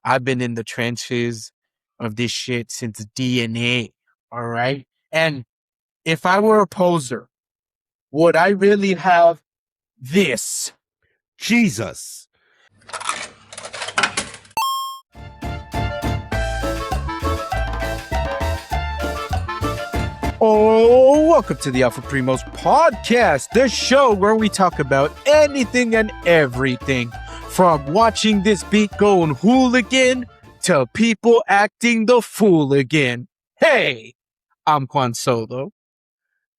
I've been in the trenches of this shit since DNA. All right. And if I were a poser, would I really have this? Jesus. Oh, welcome to the Alpha Primos podcast, the show where we talk about anything and everything, from watching this beat go and hooligan to people acting the fool again. Hey, I'm Juan Solo.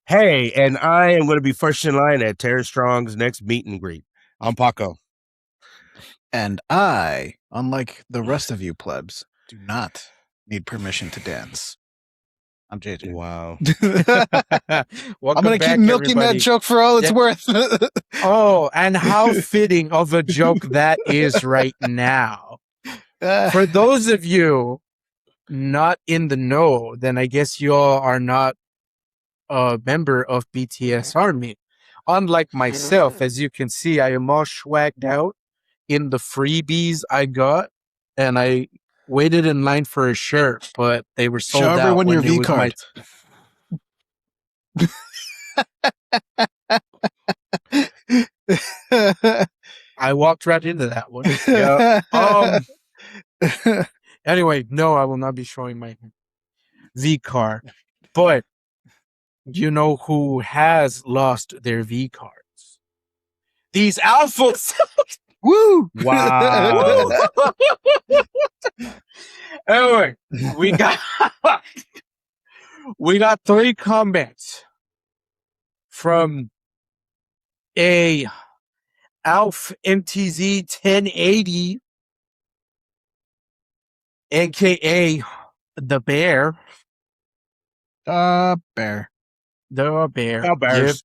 Hey, and I am going to be first in line at Terrence Strong's next meet and greet. I'm Paco. And I, unlike the rest of you plebs, do not need permission to dance. I'm JJ. Wow. I'm going to keep milking that joke for all it's worth. Oh, and how fitting of a joke that is right now. For those of you not in the know, then I guess you all are not a member of BTS Army. Unlike myself, as you can see, I am all swagged out in the freebies I got, and I waited in line for a shirt, but they were sold out. Show everyone your V card. I walked right into that one. Yeah. Anyway, no, I will not be showing my V card. But you know who has lost their V cards? These alphas. Woo! Wow. Anyway, we got 3 comments from a Alf MTZ 1080, aka the Bear. Bear. The Bear. The Bears.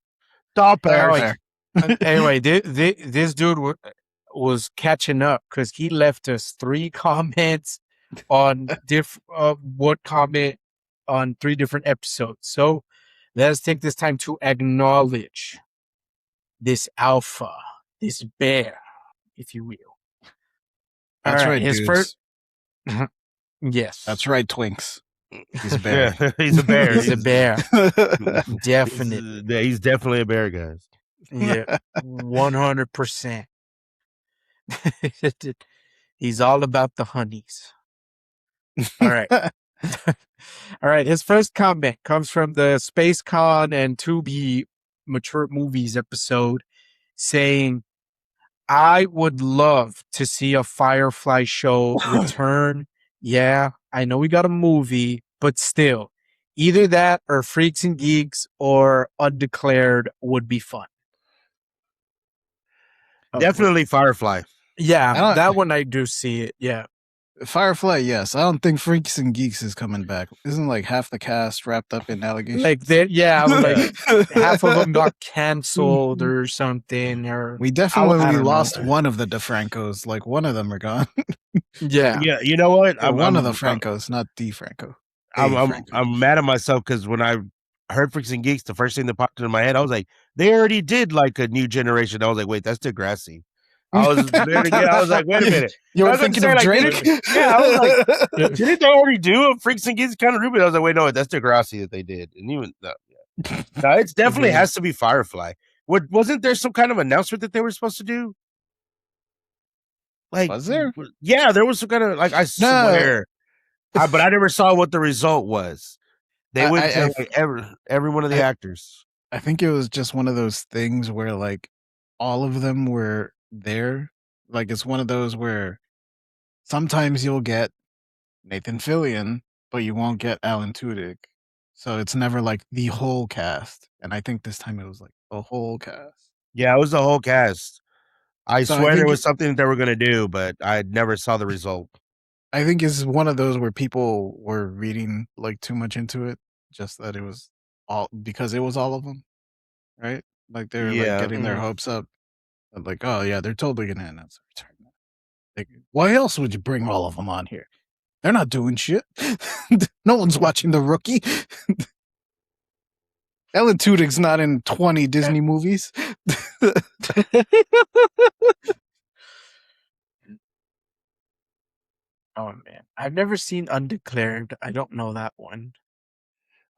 Yep. The Bears. Anyway, this dude was catching up because he left us 3 comments on what comment on 3 different episodes. So let's take this time to acknowledge this alpha, this bear, if you will. That's right. His dudes. first, yes, That's right, Twinks. He's a bear. Yeah, he's a bear. He's a bear. Definitely. He's definitely a bear, guys. Yeah, 100%. He's all about the honeys. All right. All right. His first comment comes from the Space Con and 2B Mature Movies episode saying, I would love to see a Firefly show return. Yeah, I know we got a movie, but still, either that or Freaks and Geeks or Undeclared would be fun. Definitely Firefly. Yeah, that one I do see it. Yeah. Firefly, yes. I don't think Freaks and Geeks is coming back. Isn't like half the cast wrapped up in allegations? Like half of them got canceled or something. Or we definitely lost one of the DeFrancos. Like one of them are gone. Yeah. Yeah, you know what? One of the Francos, not DeFranco. I'm mad at myself because when I heard Freaks and Geeks, the first thing that popped into my head, I was like, they already did like a new generation. I was like, wait, that's Degrassi. I was like, wait a minute. You were thinking of Drake? Yeah, I was like, didn't they already do a Freaks and Geeks kind of Ruby? I was like, wait, no, that's Degrassi that they did. And even no, it definitely has to be Firefly. Wasn't there some kind of announcement that they were supposed to do? Like, was there? Yeah, there was some kind of I swear, but I never saw what the result was. They went to like every one of the actors. I think it was just one of those things where like all of them were there. Like it's one of those where sometimes you'll get Nathan Fillion, but you won't get Alan Tudyk. So it's never like the whole cast. And I think this time it was like the whole cast. Yeah, it was the whole cast. I swear there was something that they were going to do, but I never saw the result. I think it's one of those where people were reading like too much into it, just that it was all because it was all of them, right? Like they're like getting their hopes up. Like, oh yeah, they're totally gonna announce a return. Like, why else would you bring all of them on here? They're not doing shit. No one's watching The Rookie. Alan Tudyk's not in 20 Disney movies. Oh man, I've never seen Undeclared. I don't know that one.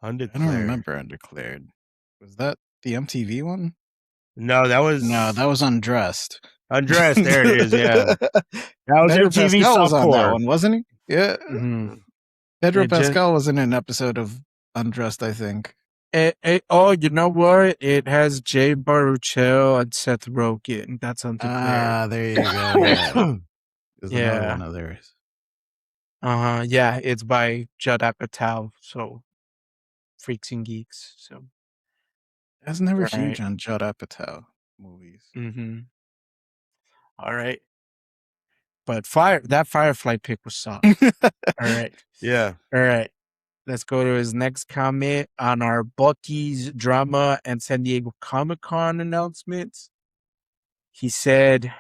Undeclared. I don't remember Undeclared. Was that the MTV one? No, that was Undressed. Undressed. There it is. Yeah, that was Pedro MTV Pascal was on that softcore. one, wasn't he? Yeah. Mm-hmm. Pedro Pascal was in an episode of Undressed, I think. Oh, you know what? It has Jay Baruchel and Seth Rogen. That's Undeclared. Ah, there you go. Yeah. There's another one of theirs. Yeah, it's by Judd Apatow. So, Freaks and Geeks. So, I was never huge on Judd Apatow movies. Mm-hmm. All right. But that Firefly pick was soft. All right. Yeah. All right. Let's go to his next comment on our Buc-ee's drama and San Diego Comic-Con announcements. He said,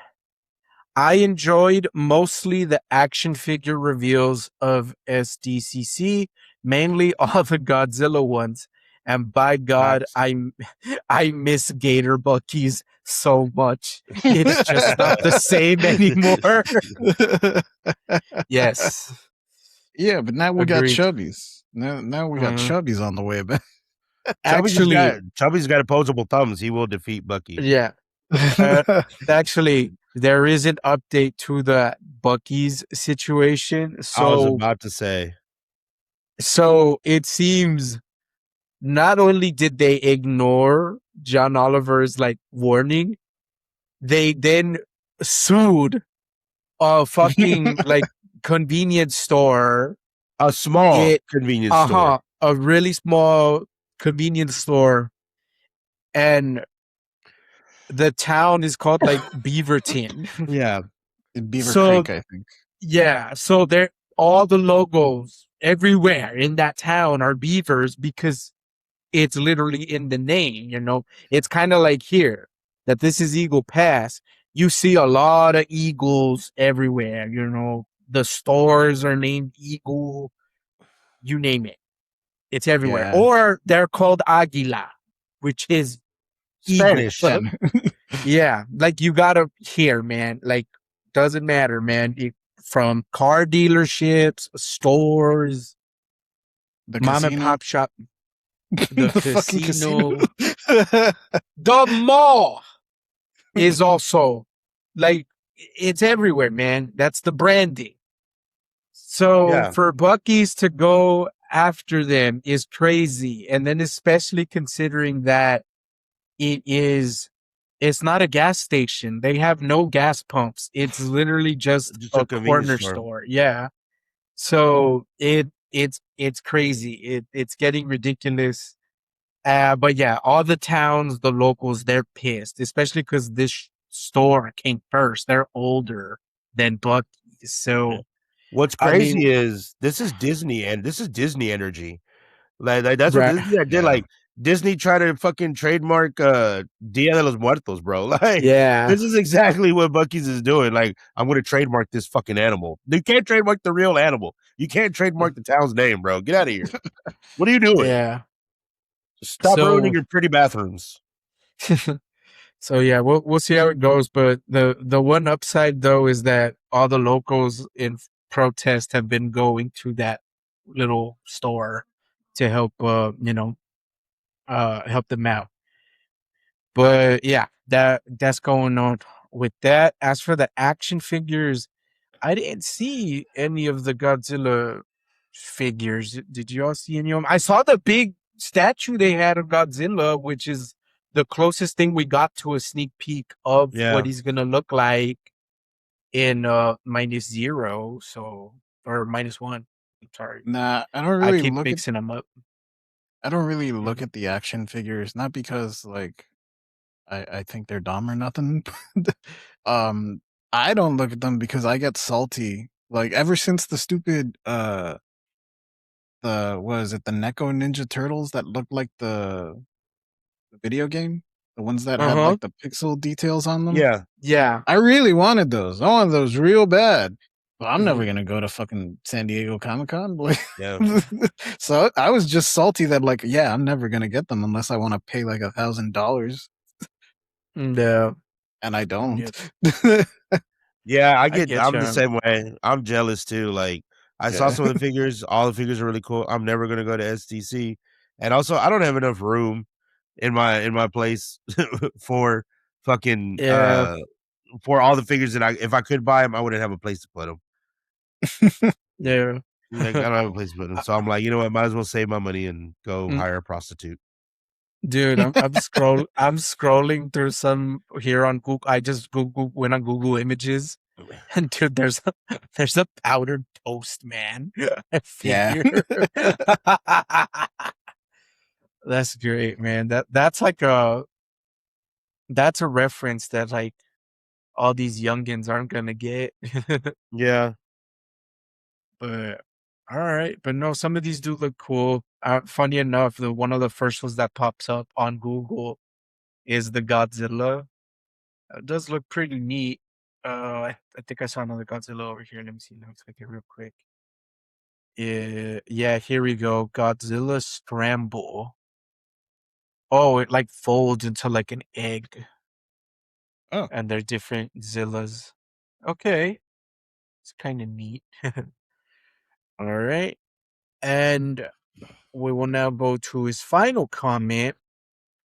I enjoyed mostly the action figure reveals of SDCC, mainly all the Godzilla ones. And by God, I miss Gator Buc-ee's so much. It's just not the same anymore. Yes. Yeah, but now we got Chubbies. Now we got Chubbies on the way back. Chubby's got opposable thumbs. He will defeat Buc-ee. Yeah. Actually, there is an update to the Buc-ee's situation. So I was about to say. So it seems not only did they ignore John Oliver's warning, they then sued a fucking convenience store. A small convenience store. A really small convenience store. And the town is called Beaverton. Yeah. Beaver Creek, I think. Yeah. So all the logos everywhere in that town are beavers because it's literally in the name, It's kind of like here that this is Eagle Pass. You see a lot of eagles everywhere, The stores are named Eagle. You name it. It's everywhere. Yeah. Or they're called Águila, which is Spanish. Yeah. You gotta hear, man. Doesn't matter, man. From car dealerships, stores, the mom casino. And pop shop, the casino. The mall is also it's everywhere, man. That's the branding. So for Buc-ee's to go after them is crazy. And then especially considering that it's not a gas station. They have no gas pumps. It's literally just a corner store. Yeah. So it's crazy. It's getting ridiculous. But yeah, all the towns, the locals, they're pissed, especially because this store came first. They're older than Buc-ee's. So what's crazy is this is Disney and this is Disney energy. That's what Disney did. Disney tried to fucking trademark Dia de los Muertos, bro. This is exactly what Buc-ee's is doing. I'm going to trademark this fucking animal. You can't trademark the real animal. You can't trademark the town's name, bro. Get out of here. What are you doing? Yeah. Just stop ruining your pretty bathrooms. So yeah, we'll see how it goes. But the one upside though is that all the locals in protest have been going to that little store to help help them out. But yeah, that's going on with that. As for the action figures, I didn't see any of the Godzilla figures. Did you all see any of them? I saw the big statue they had of Godzilla, which is the closest thing we got to a sneak peek of what he's gonna look like in -0, or -1. I'm sorry. Nah, I don't really. I keep mixing them up. I don't really look at the action figures, not because I think they're dumb or nothing. I don't look at them because I get salty. Ever since the stupid the Neko Ninja Turtles that looked like the video game, the ones that had the pixel details on them. Yeah. I really wanted those. I wanted those real bad. Well, I'm never gonna go to fucking San Diego Comic-Con. So I was just salty that I'm never gonna get them unless I want to pay $1,000. No. And I don't. Yeah, get I'm the you. same way. I'm jealous too. Like I saw some of the figures, all the figures are really cool. I'm never gonna go to STC. And also I don't have enough room in my place for fucking Yeah. for all the figures that if I could buy them, I wouldn't have a place to put them. Yeah. Like I don't have a place to put them. So I'm like, you know what, might as well save my money and go Mm, hire a prostitute. dude, I'm scrolling through some here on Google. I just went on Google Images, and dude, there's a powdered toast man Yeah. figure. That's great, man. That's a reference that like all these youngins aren't gonna get. Yeah. But all right, but no, some of these do look cool. Funny enough, the one of the first ones that pops up on Google is the Godzilla. It does look pretty neat. I think I saw another Godzilla over here. Let me see. Let me click it real quick. Yeah, here we go. Godzilla Scramble. Oh, it like folds into like an egg, Oh. and they're different Zillas. Okay, it's kind of neat. All right, and we will now go to his final comment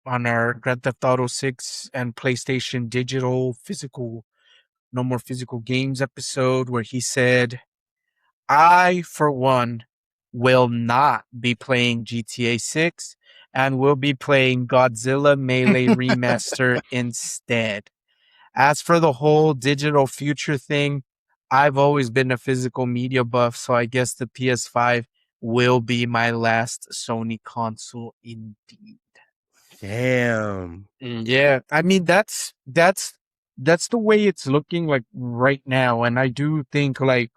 on our Grand Theft Auto 6 and PlayStation Digital Physical, No More Physical Games episode, where he said, I, for one, will not be playing GTA 6 and will be playing Godzilla Melee Remaster instead. As for the whole digital future thing, I've always been a physical media buff, so I guess the PS5 will be my last Sony console indeed. Damn. Yeah, I mean that's the way it's looking like right now, and I do think like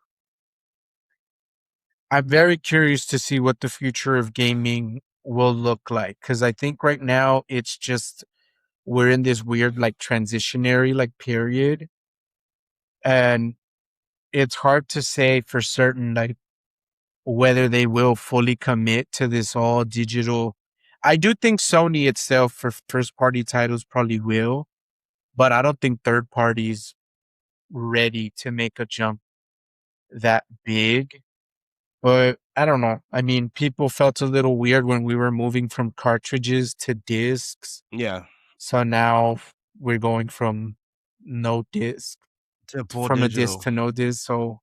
I'm very curious to see what the future of gaming will look like because I think right now it's just we're in this weird like transitionary like period, and it's hard to say for certain like whether they will fully commit to this all digital. I do think Sony itself for first party titles probably will, but I don't think third parties ready to make a jump that big. But I don't know. I mean, people felt a little weird when we were moving from cartridges to discs. Yeah. So now we're going from no disc To full from a disc digital. to no disc. So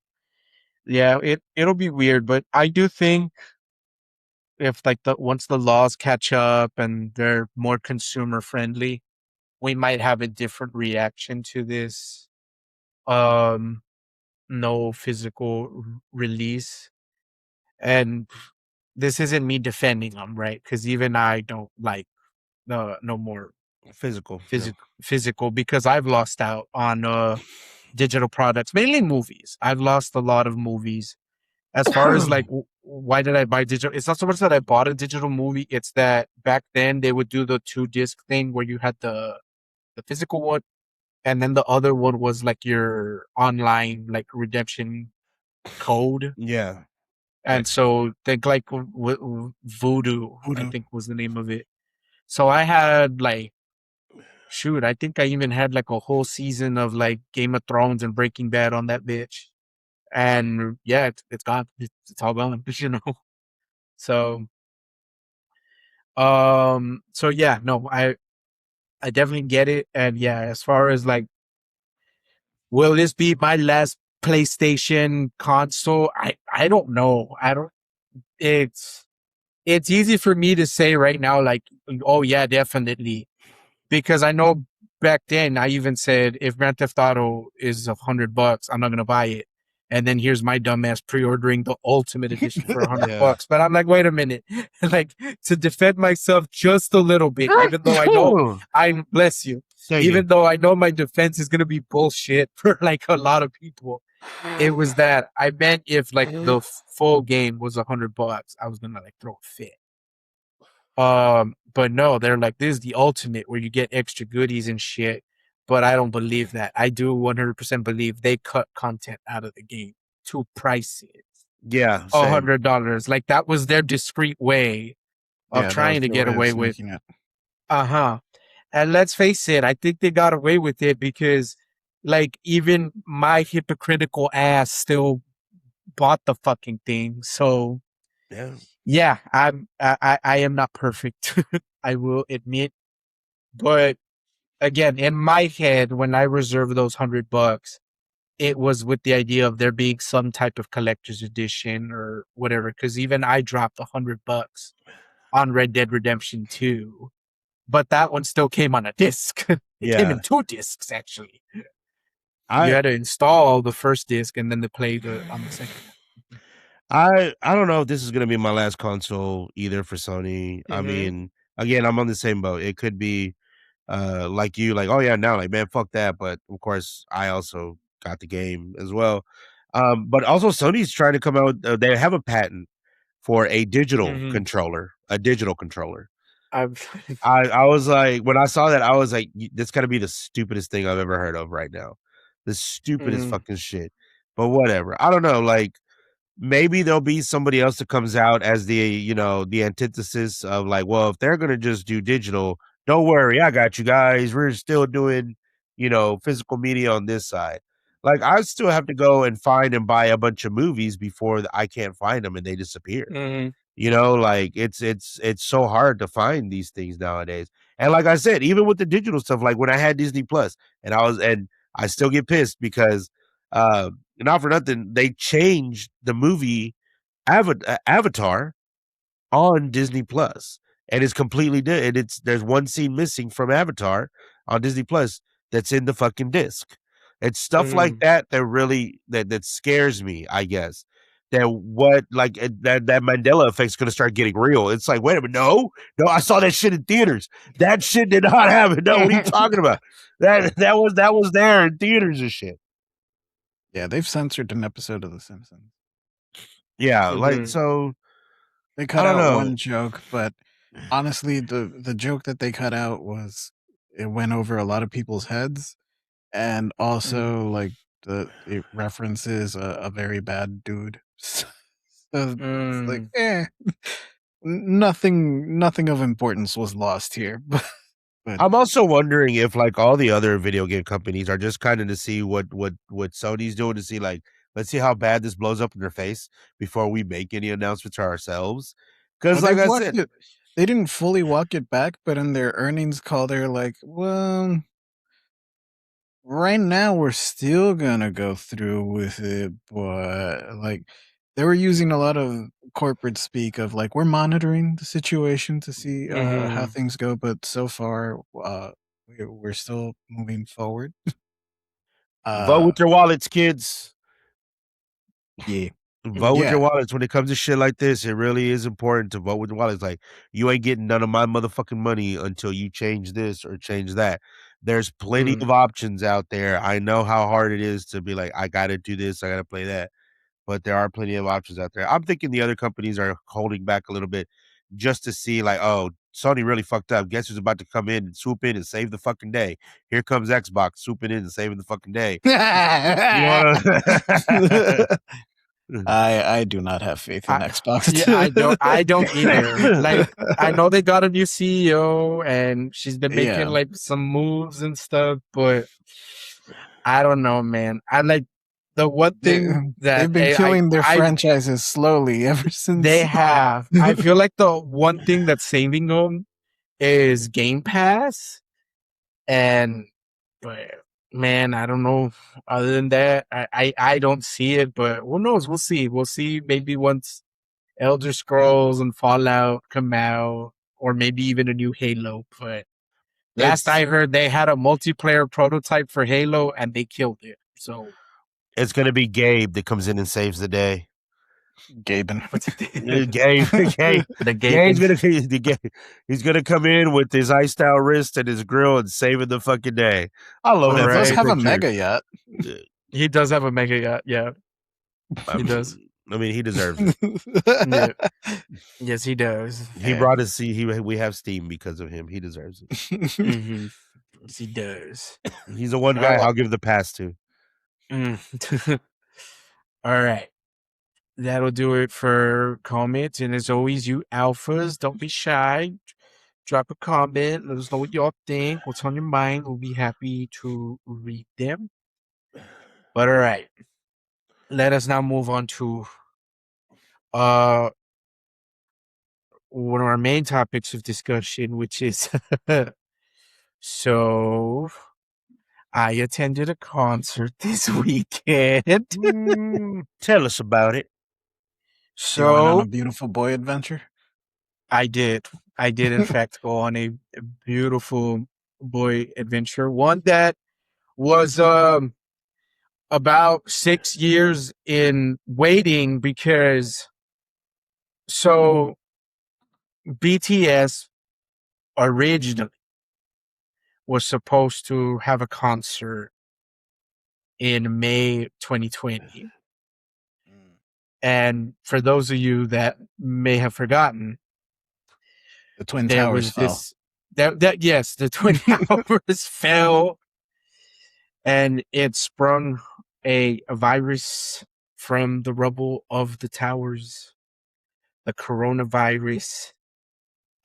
yeah, it'll be weird, but I do think if like the once the laws catch up and they're more consumer friendly, we might have a different reaction to this. Um no physical release. And this isn't me defending them, right? Because even I don't like no more Physical. Yeah. physical because I've lost out on digital products, mainly movies. I've lost a lot of movies. As far as like why did I buy digital? It's not so much that I bought a digital movie. It's that back then they would do the 2 disc thing where you had the physical one, and then the other one was like your online like redemption code. Yeah. And so think like Voodoo, I Voodoo. think was the name of it. So I had like, shoot, I think I even had like a whole season of like Game of Thrones and Breaking Bad on that bitch. And yeah, it's gone. It's all gone, you know. So, so yeah, no, I definitely get it. And yeah, as far as like, will this be my last PlayStation console? I don't know. I don't. It's easy for me to say right now, like, oh yeah, definitely, because I know back then I even said if Grand Theft Auto is $100, I'm not gonna buy it. And then here's my dumbass pre-ordering the Ultimate Edition for $100. Yeah. But I'm like, wait a minute, like to defend myself just a little bit, even though I know I bless you, Thank even you. though I know my defense is gonna be bullshit for like a lot of people. It was that I meant if like the full game was $100, I was gonna like throw a fit. But no, they're like, this is the ultimate where you get extra goodies and shit. But I don't believe that. I do 100% believe they cut content out of the game to price it Yeah. Same. $100. Like that was their discreet way of Yeah, that was trying to their get way of away with. sneaking it. And let's face it, I think they got away with it because like even my hypocritical ass still bought the fucking thing. So yeah, I am not perfect. I will admit, but again, in my head, when I reserved those $100, it was with the idea of there being some type of collector's edition or whatever. Because even I dropped $100 on Red Dead Redemption 2, but that one still came on a disc. It came in 2 discs actually. You had to install the first disc and then to play on the second one. I don't know if this is gonna be my last console either for Sony. I mean, again, I'm on the same boat. It could be like you, like, oh yeah, now like man, fuck that. But of course, I also got the game as well. But also Sony's trying to come out. They have a patent for a digital controller. A digital controller. I was like, when I saw that, I was like, this gotta be the stupidest thing I've ever heard of right now. The stupidest fucking shit. But whatever. I don't know. Like, maybe there'll be somebody else that comes out as the the antithesis of like, well, if they're gonna just do digital, don't worry, I got you guys. We're still doing physical media on this side. Like, I still have to go and find and buy a bunch of movies before I can't find them and they disappear. Like it's so hard to find these things nowadays. And like I said, even with the digital stuff, like when I had Disney Plus and I still get pissed because not for nothing, they changed the movie Avatar on Disney Plus, and it's completely different. There's one scene missing from Avatar on Disney Plus that's in the fucking disc. It's stuff like that really that scares me, I guess. That what like that Mandela effect's gonna start getting real. It's like, wait a minute, no, I saw that shit in theaters. That shit did not happen. No, what are you talking about? That was there in theaters and shit. Yeah, they've censored an episode of The Simpsons. Yeah, like so. They cut out one joke, but honestly, the joke that they cut out it went over a lot of people's heads, and also like it references a very bad dude. So it's like, nothing of importance was lost here. But I'm also wondering if like all the other video game companies are just kind of to see what Sony's doing, to see like, let's see how bad this blows up in their face before we make any announcements ourselves. Because like I said, they didn't fully walk it back, but in their earnings call, they're like, well, right now we're still gonna go through with it, but like they were using a lot of corporate speak of like, we're monitoring the situation to see how things go, but so far we're still moving forward. Vote with your wallets, kids. Yeah. Vote with your wallets when it comes to shit like this. It really is important to vote with your wallets. Like, you ain't getting none of my motherfucking money until you change this or change that. There's plenty of options out there. I know how hard it is to be like, I gotta do this, I gotta play that. But there are plenty of options out there. I'm thinking the other companies are holding back a little bit just to see like, oh, Sony really fucked up. Guess who's about to come in and swoop in and save the fucking day? Here comes Xbox swooping in and saving the fucking day. I do not have faith in Xbox. Yeah, I don't either. Like, I know they got a new CEO and she's been making like some moves and stuff, but I don't know, man. I like the one thing that they've been killing their franchises slowly ever since. They have. I feel like the one thing that's saving them is Game Pass, but man, I don't know. Other than that, I don't see it, but who knows? We'll see. We'll see maybe once Elder Scrolls and Fallout come out, or maybe even a new Halo. But last I heard, they had a multiplayer prototype for Halo and they killed it. So it's gonna be Gabe that comes in and saves the day. Gaben. He's gonna come in with his iced out wrist and his grill and saving the fucking day. I love that. He does have a mega yacht. He does have a mega yacht. Yeah, he does. I mean, he deserves it. Yeah. Yes, he does. He brought us. We have Steam because of him. He deserves it. Yes, he does. He's the one guy I'll give the pass to. All right. That'll do it for comments. And as always, you alphas, don't be shy. Drop a comment. Let us know what y'all think. What's on your mind. We'll be happy to read them. But all right. Let us now move on to one of our main topics of discussion, which is so I attended a concert this weekend. Tell us about it. You went on So a beautiful boy adventure? I did. I did, in fact, go on a beautiful boy adventure. One that was about 6 years in waiting because so BTS originally was supposed to have a concert in May 2020. And for those of you that may have forgotten, The Twin there Towers was fell. this that yes, the Twin Towers fell, and it sprung a virus from the rubble of the towers, the coronavirus,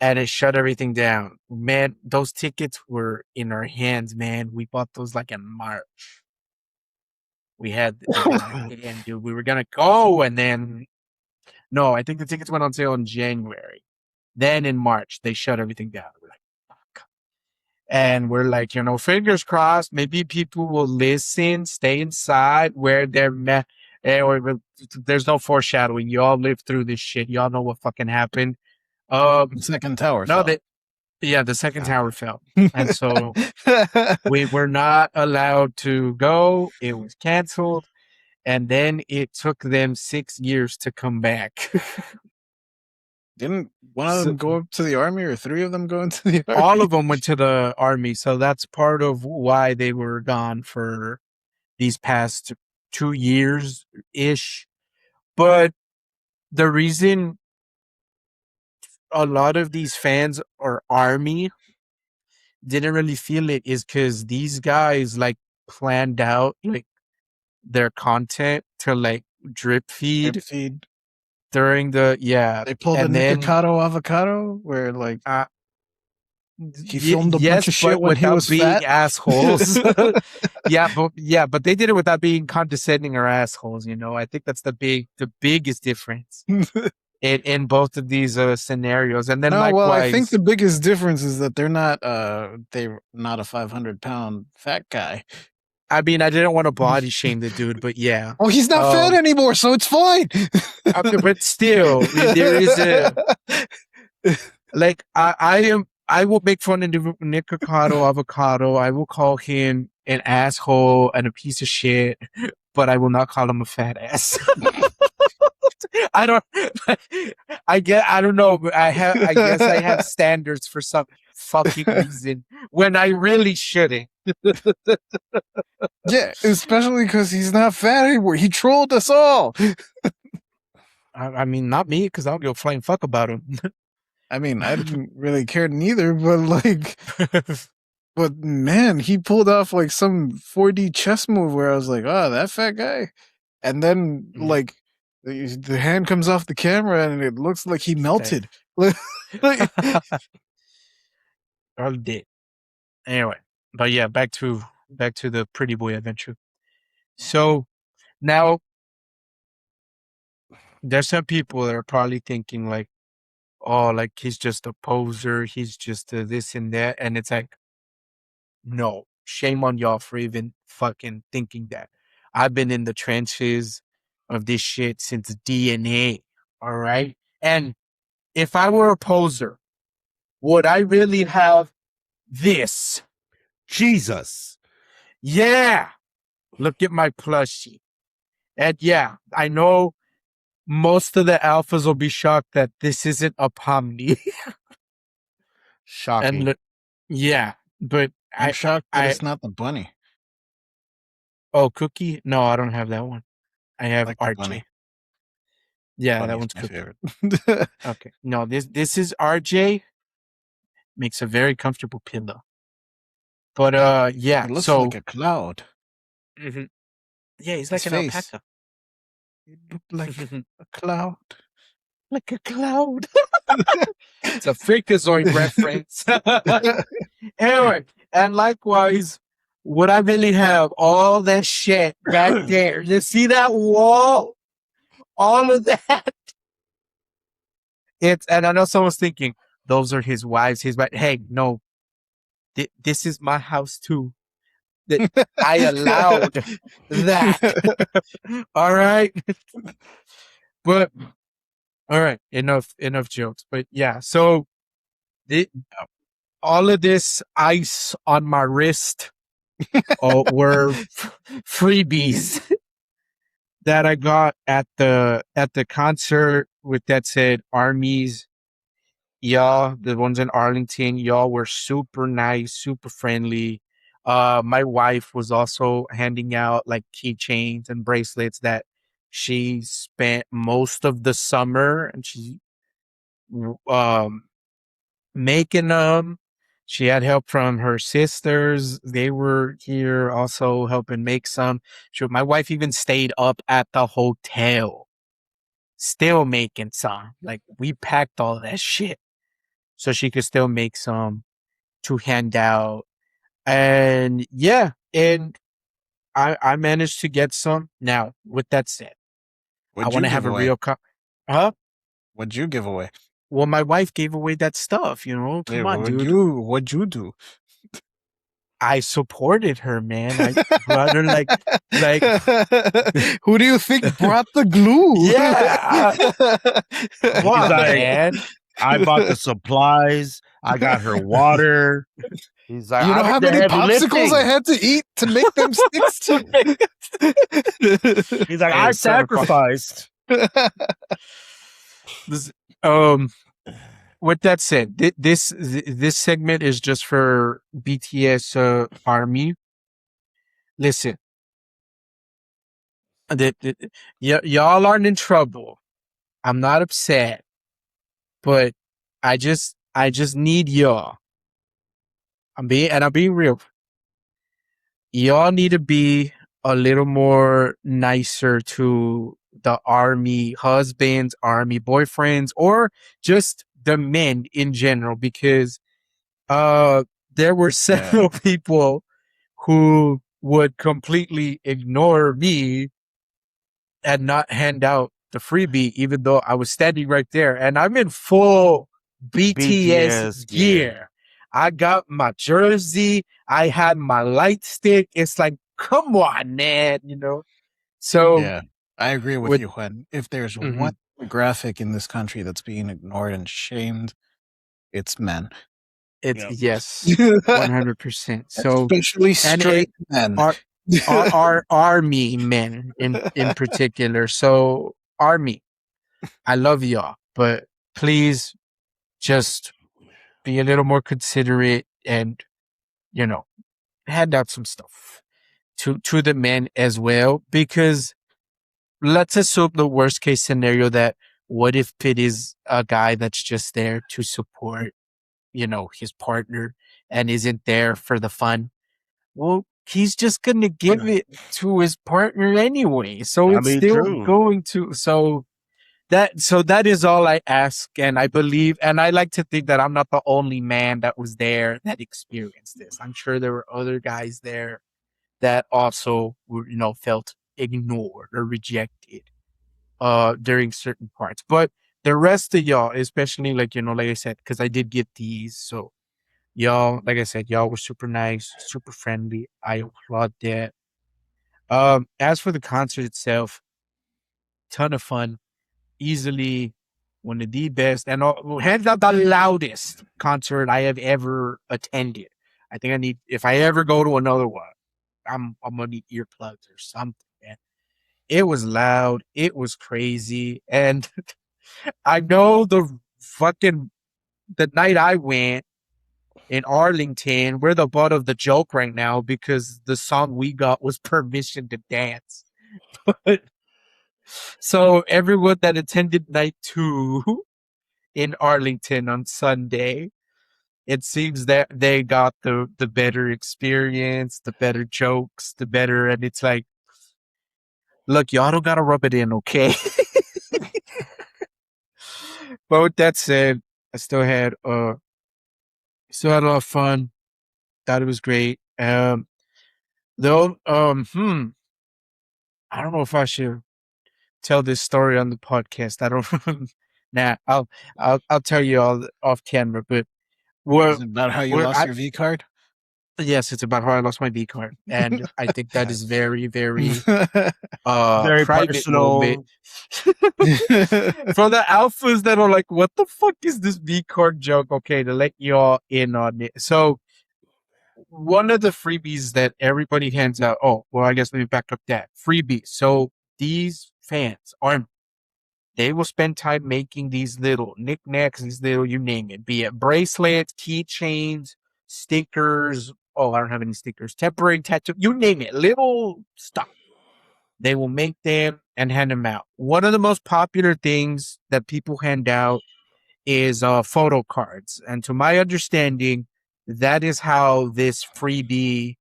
and it shut everything down. Man, those tickets were in our hands, man. We bought those like in March. We had them in our hand, dude. We were gonna go, and then no, I think the tickets went on sale in January. Then in March, they shut everything down. We're like, fuck. And we're like, fingers crossed, maybe people will listen, stay inside, wear their there's no foreshadowing. You all lived through this shit. Y'all know what fucking happened. The second tower fell. The second tower fell. And so we were not allowed to go. It was canceled. And then it took them 6 years to come back. Didn't one of them go up to the army, or 3 of them go into the army? All of them went to the army. So that's part of why they were gone for these past 2 years-ish. But the reason a lot of these fans or army didn't really feel it is because these guys like planned out like their content to like drip feed during the They pulled a Nikocado avocado where like he filmed a bunch of shit when he was being fat. assholes. but they did it without being condescending or assholes. I think that's the biggest difference in both of these scenarios. And then likewise, well, I think the biggest difference is that they're not a 500-pound fat guy. I mean, I didn't want to body shame the dude, but yeah. Oh, he's not fat anymore, so it's fine. But still, there is a like I will make fun of Nikocado avocado. I will call him an asshole and a piece of shit, but I will not call him a fat ass. I don't know, but I guess I have standards for some fucking reason when I really shouldn't. Yeah, especially because he's not fat anymore. He trolled us all. I mean, not me, because I don't give a flying fuck about him. I mean, I didn't really care neither, but like, but man, he pulled off like some 4D chess move where I was like, oh, that fat guy. And then like the hand comes off the camera and it looks like he melted. All did. Anyway, but yeah, back to the pretty boy adventure. So now there's some people that are probably thinking like, oh, like he's just a poser, he's just a this and that, and it's like, no, shame on y'all for even fucking thinking that. I've been in the trenches of this shit since DNA, all right? And if I were a poser, would I really have this? Jesus. Yeah. Look at my plushie. And yeah, I know most of the alphas will be shocked that this isn't a Pomni. Shocking. And yeah, but I'm shocked that it's not the bunny. Oh, Cookie? No, I don't have that one. I have like RJ. Yeah, Bunny's that one's my Cookie. favorite. Okay. No, this is RJ. Makes a very comfortable pillow. But yeah, it looks like a cloud. Mm-hmm. Yeah, he's like an alpaca. It looked like a cloud. Like a cloud. It's a Freakazoid reference. Anyway, and likewise, would I really have all that shit back there? You see that wall? All of that. And I know someone's thinking, those are his wives, his wife. Hey, no, this is my house too. That I allowed that. All right. But all right, enough jokes. But yeah, so all of this ice on my wrist were freebies that I got at the concert. With that said, armies, y'all, the ones in Arlington, y'all were super nice, super friendly. My wife was also handing out like keychains and bracelets that she spent most of the summer, and she making them. She had help from her sisters. They were here also helping make some. My wife even stayed up at the hotel, still making some. Like, we packed all that shit so she could still make some to hand out. And yeah, and I managed to get some. Now, with that said, I want to have a real huh? What'd you give away? Well, my wife gave away that stuff, Come on, dude. What'd you do? I supported her, man. I brought her like who do you think brought the glue? Yeah. Come on, man. I bought the supplies. I got her water. He's like, you know how many popsicles I had to eat to make them sticks? He's like, I sacrificed. With that said, this segment is just for BTS Army. Listen, y'all aren't in trouble. I'm not upset, but I just need y'all. I'm being real. Y'all need to be a little more nicer to the army husbands, army boyfriends, or just the men in general, because there were several people who would completely ignore me and not hand out the freebie, even though I was standing right there. And I'm in full BTS gear. I got my jersey. I had my light stick. It's like, come on, man, So yeah, I agree with you, Juan. If there's one graphic in this country that's being ignored and shamed, it's men. It's yes, 100%. So especially straight men. Our army men in particular. So army, I love y'all, but please just be a little more considerate and hand out some stuff to the men as well, because let's assume the worst case scenario, that what if it is a guy that's just there to support his partner and isn't there for the fun. Well, he's just going to give it to his partner anyway. So it's still going to. So that is all I ask. And I believe, and I like to think that I'm not the only man that was there that experienced this. I'm sure there were other guys there that also were, felt ignored or rejected during certain parts. But the rest of y'all, especially like I said, because I did get these. So y'all, like I said, y'all were super nice, super friendly. I applaud that. As for the concert itself, ton of fun. Easily one of the best, and hands down the loudest concert I have ever attended. I think if I ever go to another one, I'm gonna need earplugs or something, man. It was loud. It was crazy. And I know the night I went in Arlington, we're the butt of the joke right now because the song we got was Permission to Dance. So everyone that attended night 2 in Arlington on Sunday, it seems that they got the better experience, the better jokes, and it's like, look, y'all don't gotta rub it in, okay? But with that said, I still had a lot of fun. Thought it was great. Though, I don't know if I should tell this story on the podcast. I don't. Nah, I'll tell you all off camera. But Is it about how you lost your V card? Yes, it's about how I lost my V card, and I think that is very, very Very private personal. moment. For the alphas that are like, what the fuck is this V card joke? Okay, to let you all in on it. So one of the freebies that everybody hands out. Oh, well, I guess let me back up that freebies. So these fans they will spend time making these little knickknacks, these little, you name it, be it bracelets, keychains, stickers. Oh, I don't have any stickers. Temporary tattoo, you name it, little stuff. They will make them and hand them out. One of the most popular things that people hand out is photo cards. And to my understanding, that is how this freebie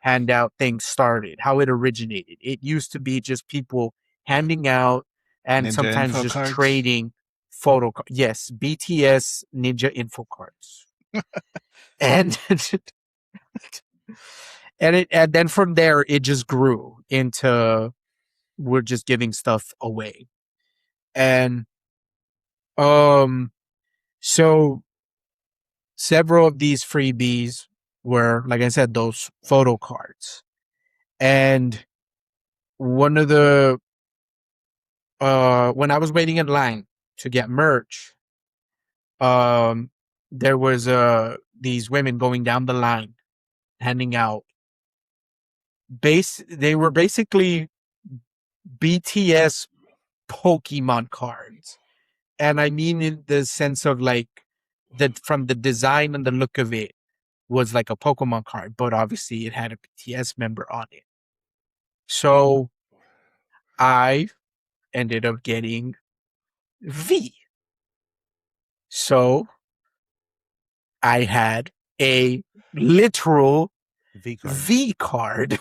handout thing started, how it originated. It used to be just people handing out and Ninja sometimes info just cards? trading photo cards. Yes, BTS Ninja info cards. And and then from there it just grew into we're just giving stuff away. And so several of these freebies were, like I said, those photo cards. And one of the when I was waiting in line to get merch, there was these women going down the line handing out they were basically BTS Pokemon cards. And I mean in the sense of like that from the design and the look of it was like a Pokemon card, but obviously it had a BTS member on it. So I ended up getting V. So I had a literal V card.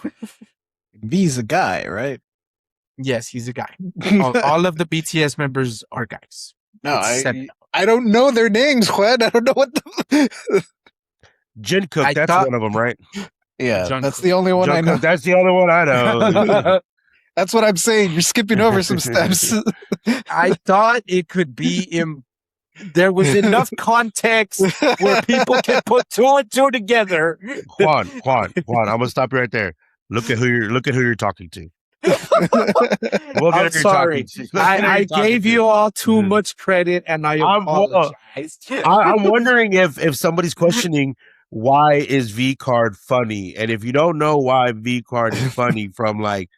V's a guy, right? Yes, he's a guy. All of the BTS members are guys. No, I don't know their names, Juan. I don't know what Jungkook, that's one of them, right? Yeah, Jungkook. that's the only one I know. That's the only one I know. That's what I'm saying. You're skipping over some steps. I thought it could be there was enough context where people can put two and two together. Juan, I'm gonna stop you right there. Look at who you're talking to. I'm sorry. I gave you all too much credit, and I apologize. I'm wondering if somebody's questioning why is V card funny, and if you don't know why V card is funny from like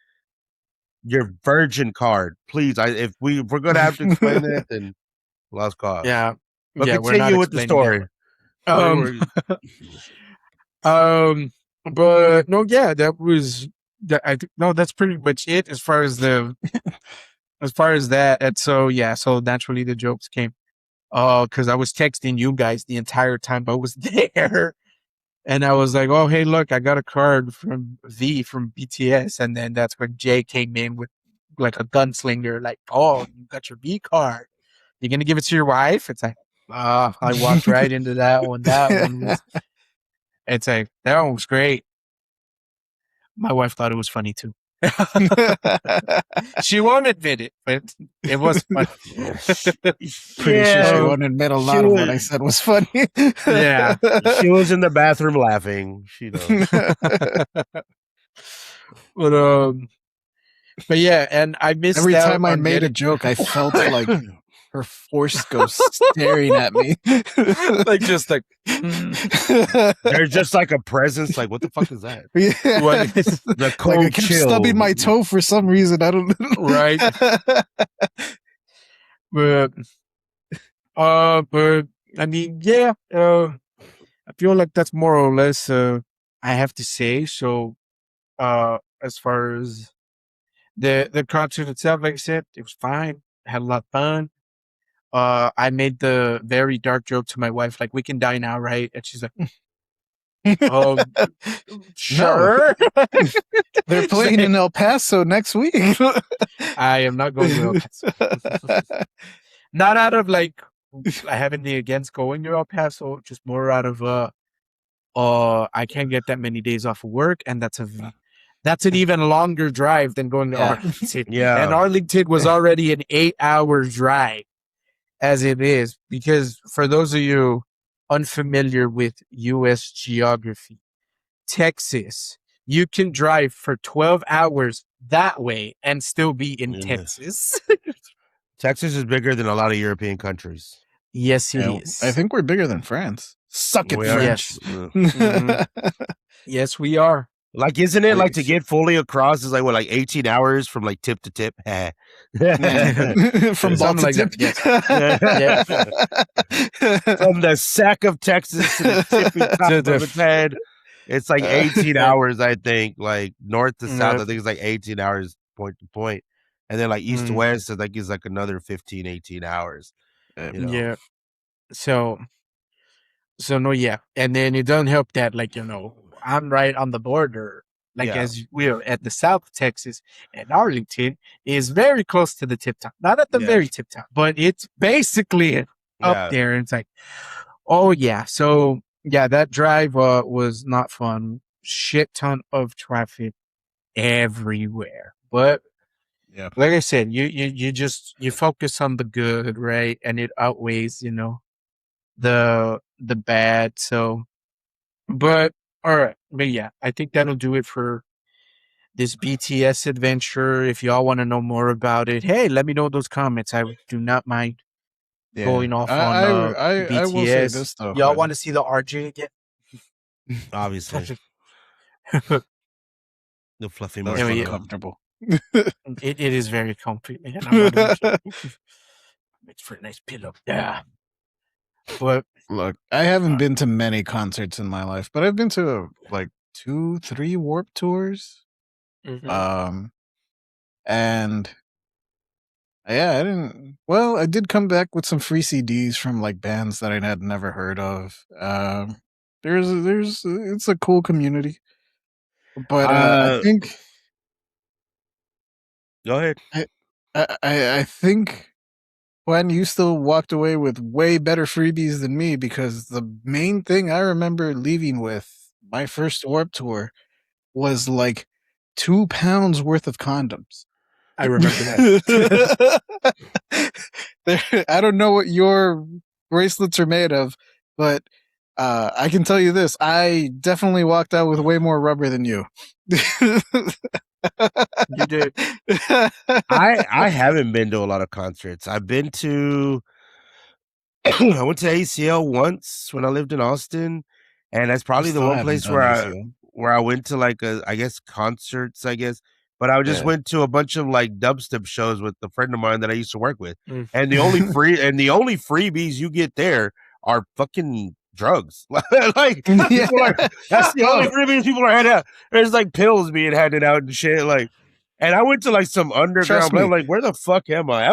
your virgin card, please. If we're gonna have to explain that, then lost cause. Yeah, but yeah, continue with the story. But no, yeah, that was. No, that's pretty much it as far as that. And so so naturally the jokes came. Because I was texting you guys the entire time I was there, and I was like, "Oh, hey, look, I got a card from V from BTS," and then that's when Jay came in with like a gunslinger, like, "Oh, you got your V card. You're gonna give it to your wife?" It's like, I walked right into that one. It's like that one was great. My wife thought it was funny too. She won't admit it, but it was funny. Pretty sure she won't admit a lot of what I said was funny. Yeah, she was in the bathroom laughing. She knows. But yeah, and I missed every time I made a joke, I felt like her force ghost staring at me, like just like there's just like a presence. Like, what the fuck is that? Yeah. What is the cold like I kept chill? stubbing my toe for some reason. I don't know. Right. But I mean, yeah. I feel like that's more or less. I have to say so. As far as the concert itself, like I said, it was fine. I had a lot of fun. I made the very dark joke to my wife, like, "We can die now, right?" And she's like, "Sure." They're playing in El Paso next week. I am not going to El Paso. Not out of like I have anything against going to El Paso, just more out of I can't get that many days off of work, and that's That's an even longer drive than going to Yeah. Arlington. Yeah. And Arlington was already an 8-hour drive as it is, because for those of you unfamiliar with U.S. geography, Texas, you can drive for 12 hours that way and still be in Yeah. Texas. Texas is bigger than a lot of European countries. Yes, it Yeah, is. I think we're bigger than France. Suck it, We are. French. Yes. Yeah. Yes, we are. Like, isn't it like to get fully across is like what, like 18 hours from like tip to tip? From Something ball to like tip. that, From the sack of Texas to the tippy top of its head. It's like 18 hours, I think. Like north to south, I think it's like 18 hours point to point. And then like east to west, I think it's like another 15, 18 hours. You know? Yeah. So no, yeah. And then it doesn't help that, like, I'm right on the border. Like, as we're at the South of Texas, and Arlington is very close to the tip top. Not at the very tip top, but it's basically up there. And it's like, oh, yeah. So, yeah, that drive was not fun. Shit ton of traffic everywhere. But like I said, you focus on the good, right? And it outweighs, the bad. So, but all right. But yeah, I think that'll do it for this BTS adventure. If y'all want to know more about it, hey, let me know in those comments. I do not mind going off on BTS. I will say this though. Y'all want to see the RJ again? Obviously. The fluffy That's marshmallow. comfortable. It is very comfy, man. I'm not it's for a nice pillow. Yeah. But look, I haven't been to many concerts in my life, but I've been to like 2-3 Warped Tours. And yeah, I did come back with some free CDs from like bands that I had never heard of. It's a cool community. But I think go ahead. I think Juan, you still walked away with way better freebies than me, because the main thing I remember leaving with my first Warped Tour was like 2 pounds worth of condoms. I remember that. I don't know what your bracelets are made of, but I can tell you this: I definitely walked out with way more rubber than you. You did. I haven't been to a lot of concerts. I've been to I went to ACL once when I lived in Austin, and that's probably the one place where I went to like I guess concerts, I guess. But I just went to a bunch of like dubstep shows with a friend of mine that I used to work with. And the only freebies you get there are fucking drugs. Like that's the only freebies people are handing out. There's like pills being handed out and shit. Like, and I went to like some underground, but I'm like, where the fuck am I?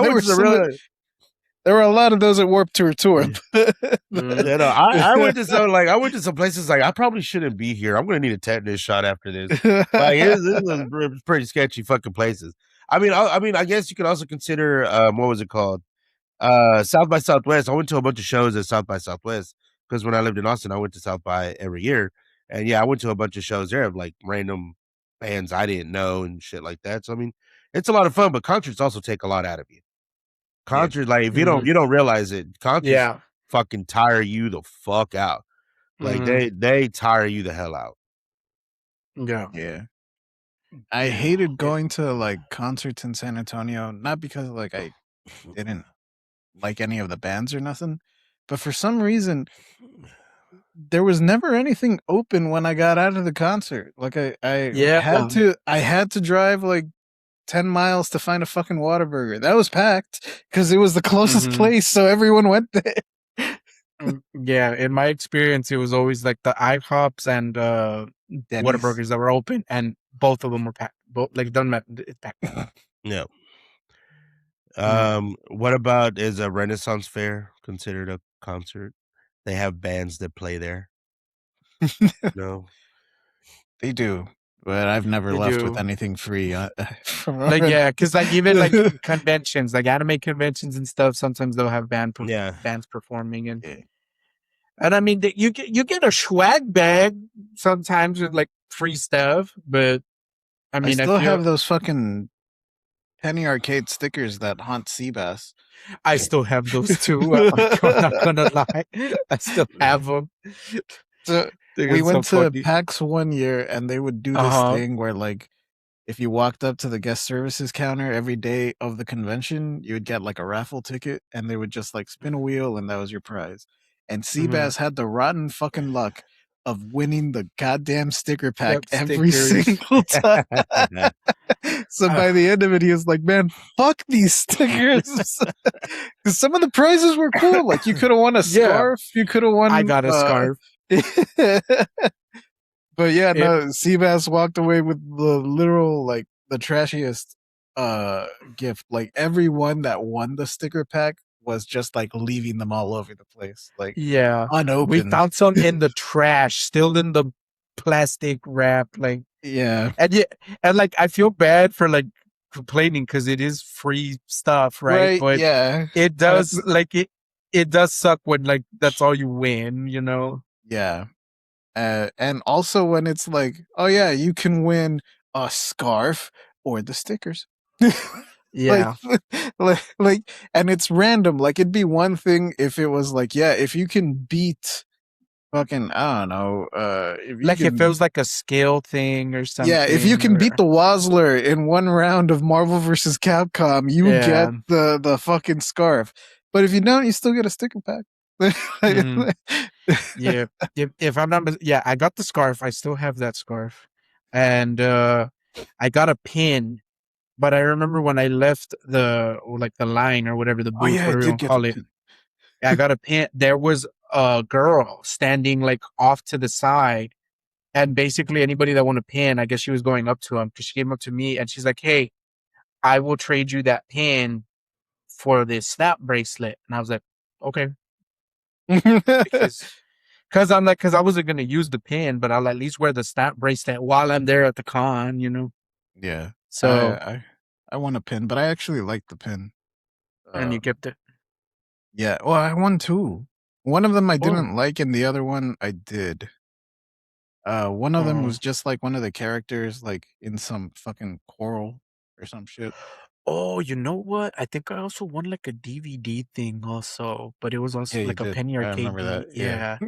There were a lot of those at Warped Tour tour. I went to some places like I probably shouldn't be here. I'm gonna need a tetanus shot after this. Like this was pretty sketchy fucking places. I mean, I guess you could also consider what was it called? South by Southwest. I went to a bunch of shows at South by Southwest because when I lived in Austin, I went to South by every year, and yeah, I went to a bunch of shows there of like random bands I didn't know and shit like that. So I mean, it's a lot of fun, but concerts also take a lot out of you. Concerts, like if you don't realize it, concerts fucking tire you the fuck out. Like they tire you the hell out. Yeah. I hated going to like concerts in San Antonio, not because like I didn't like any of the bands or nothing, but for some reason there was never anything open when I got out of the concert. Like I had to drive like 10 miles to find a fucking Whataburger. That was packed because it was the closest place, so everyone went there. Yeah, in my experience, it was always like the IHOPs and Whataburgers that were open, and both of them were packed. Both, like, doesn't matter, it's packed. Yeah. What about, is a Renaissance Fair considered a concert? They have bands that play there. No, they do. But I've never left with anything free. Like, yeah, because like even like conventions, like anime conventions and stuff, sometimes they'll have bands performing, and I mean you get a swag bag sometimes with like free stuff, but I mean, still have those fucking penny arcade stickers that haunt Seabass. I still have those too. I'm not gonna lie. I still have them. So we went to PAX one year, and they would do this thing where, like, if you walked up to the guest services counter every day of the convention, you would get like a raffle ticket, and they would just like spin a wheel, and that was your prize. And Seabass had the rotten fucking luck of winning the goddamn sticker pack every single time. So by the end of it, he was like, "Man, fuck these stickers." Because some of the prizes were cool. Like, you could have won a scarf. You could have won. I got a scarf. But yeah, no, Seabass walked away with the literal, like, the trashiest gift. Like, everyone that won the sticker pack was just like leaving them all over the place. Like, unopened. We found some in the trash, still in the plastic wrap. Like, and like, I feel bad for like complaining because it is free stuff, right? But it does it does suck when like that's all you win, you know? Yeah. And also when it's like, oh yeah, you can win a scarf or the stickers. like, and it's random. Like, it'd be one thing if it was like, yeah, if you can beat fucking, I don't know, if it feels like a skill thing or something. Yeah, if you can beat the Wozler in one round of Marvel vs. Capcom, you get the fucking scarf. But if you don't, you still get a sticker pack. If I'm not, I got the scarf. I still have that scarf, and I got a pin. But I remember when I left the line or whatever, the booth, whatever you call it. I got a pin. There was a girl standing like off to the side, and basically anybody that wanted a pin, I guess she was going up to him because she came up to me and she's like, "Hey, I will trade you that pin for this snap bracelet." And I was like, "Okay." Because I wasn't gonna use the pin, but I'll at least wear the snap bracelet while I'm there at the con, you know. Yeah. So I want a pin, but I actually like the pin. And you kept it. Yeah. Well, I won two. One of them I didn't like, and the other one I did. One of them was just like one of the characters, like in some fucking coral or some shit. Oh, you know what? I think I also won like a DVD thing also, but it was also like a penny arcade. I remember that. Yeah.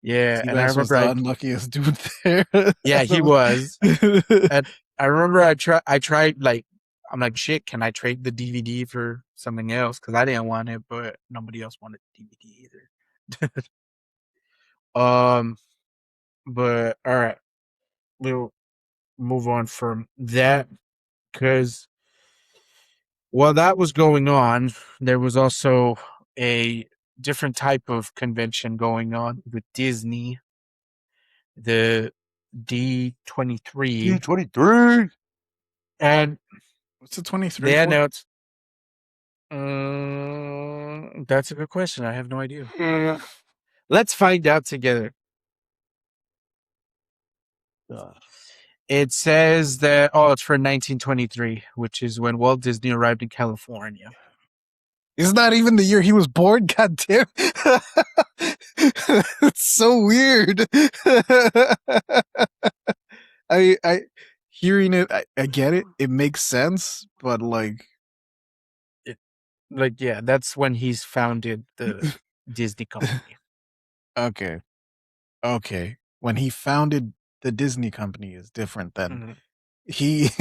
Yeah. And I remember was the unluckiest dude there. Yeah, he was. And I remember I tried like, I'm like, shit, can I trade the DVD for something else? Because I didn't want it, but nobody else wanted the DVD either. But all right, we'll move on from that because while that was going on, there was also a different type of convention going on with Disney, the D23. D23. And what's the 23? They announced. That's a good question. I have no idea. Let's find out together. It says that it's for 1923, which is when Walt Disney arrived in California. It's not even the year he was born. God damn! It's so weird. I hearing it, I get it. It makes sense, but that's when he's founded the Disney company. Okay. When he founded the Disney company is different than he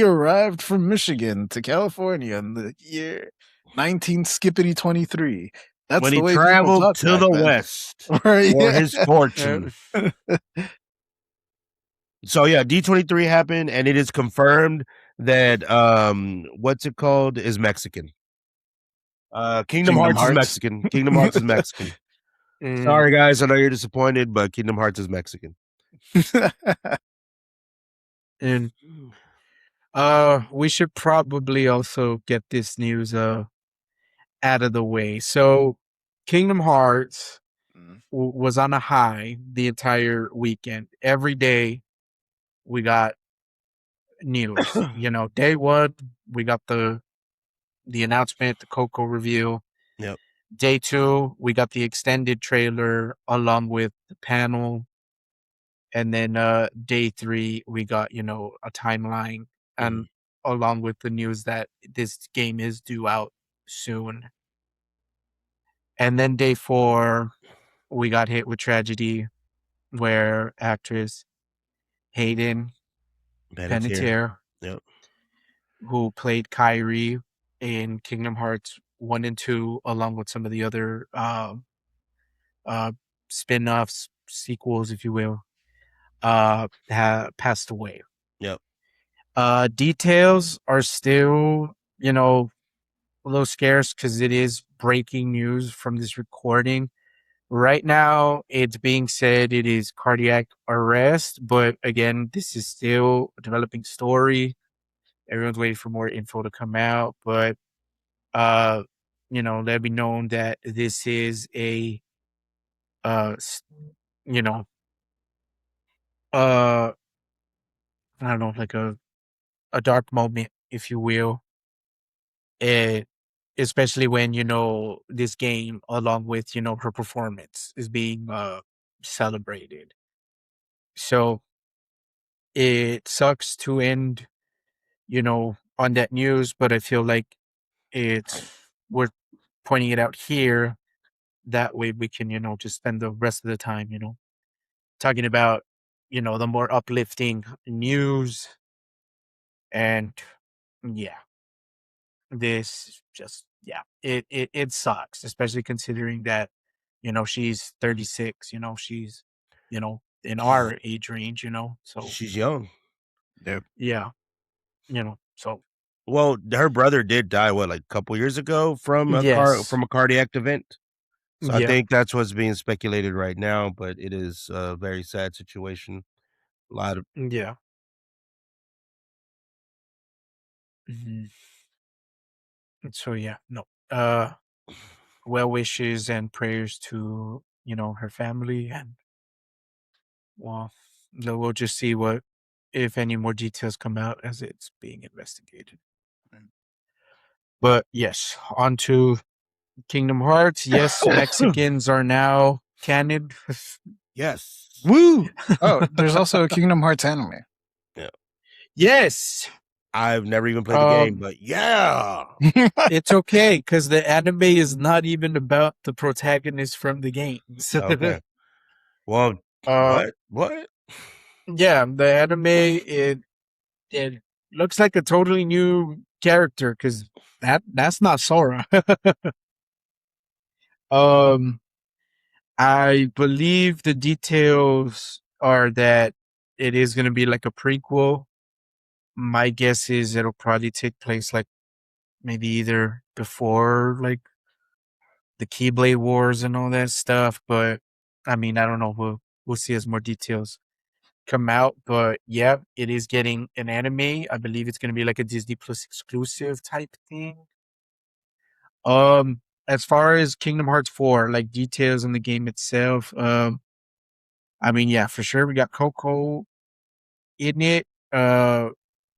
arrived from Michigan to California in the year 1923. That's when the way he traveled to the West for his fortune. So yeah, D23 happened, and it is confirmed that what's it called is Mexican. Kingdom Hearts is Mexican. Kingdom Hearts is Mexican. Sorry guys, I know you're disappointed, but Kingdom Hearts is Mexican. And we should probably also get this news out of the way. So Kingdom Hearts was on a high the entire weekend. Every day we got news. Day one, we got the announcement, the Coco reveal. Yep. Day two, we got the extended trailer along with the panel. And then day 3, we got, a timeline, and along with the news that this game is due out soon. And then day 4, we got hit with tragedy, where actress Hayden Panettiere, Yep. who played Kyrie in Kingdom Hearts 1 and 2, along with some of the other spin-offs, sequels, if you will, passed away. Yep. Details are still, a little scarce because it is breaking news from this recording. Right now, it's being said it is cardiac arrest, but again, this is still a developing story. Everyone's waiting for more info to come out, but let it be known that this is a you know, I don't know, like a dark moment, if you will. It, especially when, this game, along with, her performance, is being celebrated. So it sucks to end, on that news, but I feel like it's worth pointing it out here. That way we can, just spend the rest of the time, talking about, the more uplifting news. And yeah, this just, it sucks, especially considering that, she's 36, she's, in our age range, so She's young. Yep. yeah, so. Well, her brother did die, like a couple years ago from a Yes. cardiac event. So I Yeah. think that's what's being speculated right now, but it is a very sad situation. A lot of Yeah. Mhm. So yeah, no. Well wishes and prayers to, her family, and well, we'll just see what, if any more details come out as it's being investigated. But yes, on to Kingdom Hearts. Yes, Mexicans are now canon. yes. Woo! Oh, there's also a Kingdom Hearts anime. Yeah. Yes. I've never even played the game, but yeah. It's okay because the anime is not even about the protagonist from the game. Okay. Well, what? Yeah, the anime, it looks like a totally new character because that's not Sora. I believe the details are that it is going to be like a prequel. My guess is it'll probably take place like maybe either before like the Keyblade Wars and all that stuff, but I mean, I don't know. We'll see as more details come out. But yeah, it is getting an anime. I believe it's going to be like a Disney Plus exclusive type thing. As far as Kingdom Hearts 4, like details on the game itself, I mean, yeah, for sure we got Coco in it.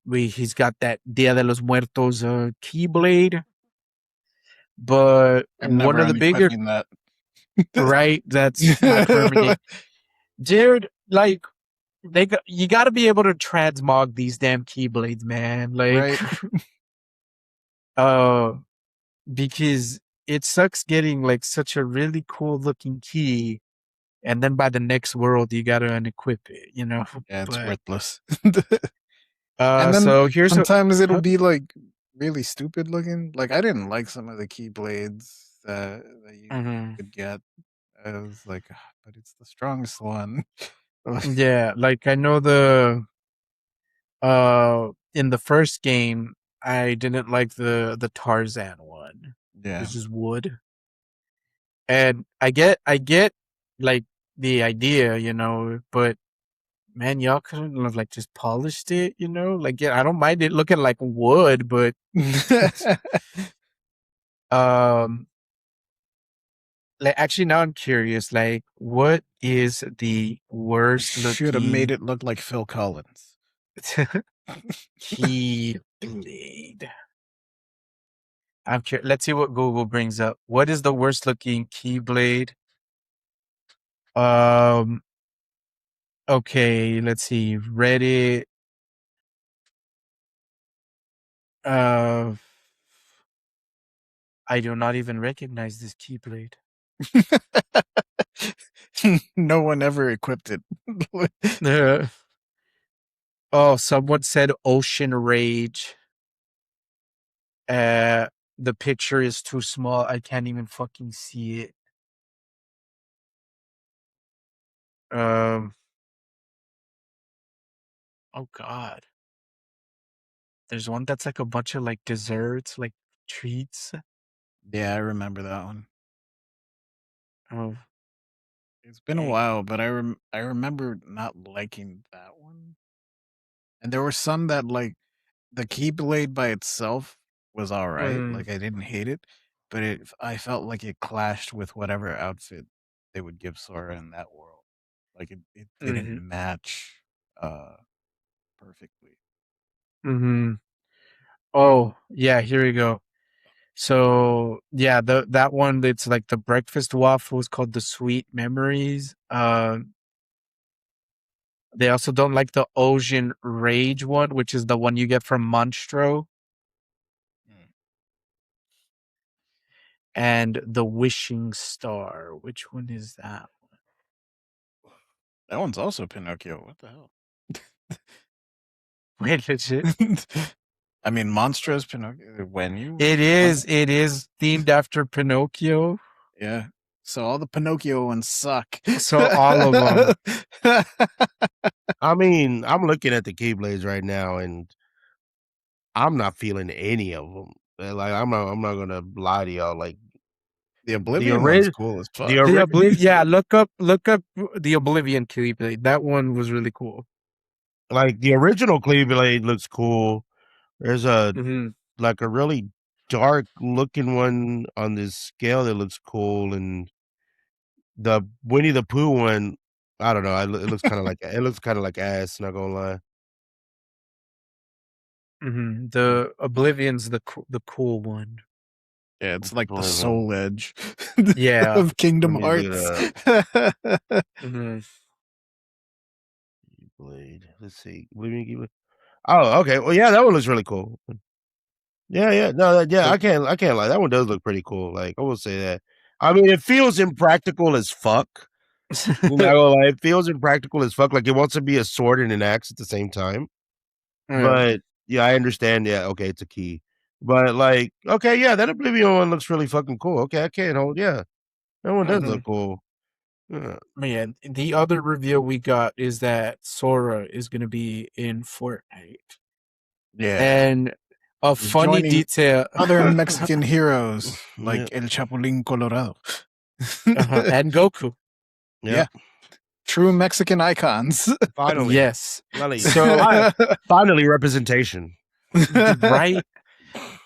He's got that Dia de los Muertos Keyblade, but one of the bigger that. right, that's not permanent, dude. Like you got to be able to transmog these damn Keyblades, man. Like, right. Because it sucks getting like such a really cool looking key, and then by the next world you gotta unequip it, Yeah, it's worthless. And then so here's sometimes it'll be like really stupid looking. Like I didn't like some of the keyblades that you could get. I was like, "Ah, but it's the strongest one." yeah, like I know in the first game I didn't like the Tarzan one. Yeah. It's just wood. And I get like the idea, but man, y'all couldn't have like just polished it, Like, yeah, I don't mind it looking like wood, but like actually now I'm curious, like, what is the worst looking? Should have made it look like Phil Collins. Keyblade. I'm curious. Let's see what Google brings up. What is the worst looking Keyblade? Okay, let's see. Reddit. I do not even recognize this keyblade. No one ever equipped it. Oh, someone said Ocean Rage. The picture is too small. I can't even fucking see it. Oh God. There's one that's like a bunch of like desserts, like treats. Yeah, I remember that one. Oh, It's been a while, but I remember not liking that one. And there were some that like the Keyblade by itself was all right. Like I didn't hate it, but I felt like it clashed with whatever outfit they would give Sora in that world. Like it didn't match perfectly. Oh, yeah, here we go. So yeah, that one that's like the breakfast waffle is called the Sweet Memories. They also don't like the Ocean Rage one, which is the one you get from Monstro. And the Wishing Star. Which one is that one? That one's also Pinocchio. What the hell? Wait, legit? I mean, Monstro's Pinocchio. When you It is themed after Pinocchio. Yeah. So all the Pinocchio ones suck. So all of them. I mean, I'm looking at the Keyblades right now, and I'm not feeling any of them. Like I'm not gonna lie to y'all. Like the Oblivion one's cool as fuck. The Oblivion, yeah. Look up the Oblivion Keyblade. That one was really cool. Like the original Keyblade looks cool. There's a like a really dark looking one on this scale that looks cool, and the Winnie the Pooh one, I don't know. It looks kind of like ass. Not gonna lie. The Oblivion's the cool one. Yeah, it's like the soul edge. Yeah, of Kingdom Hearts. Blade. Let's see. Oh, okay. Well, yeah, that one looks really cool. Yeah. No, yeah. I can't lie. That one does look pretty cool. Like I will say that. I mean, it feels impractical as fuck. You know, like, it feels impractical as fuck. Like it wants to be a sword and an axe at the same time. But yeah, I understand. Yeah, okay, it's a key. But like, okay, yeah, that Oblivion one looks really fucking cool. Okay, I can't hold. Yeah, that one does look cool. Yeah. Man, the other reveal we got is that Sora is going to be in Fortnite. Yeah, and a funny detail: other Mexican heroes like El Chapulín Colorado and Goku. Yeah. True Mexican icons. Finally. Yes. So finally representation. Right?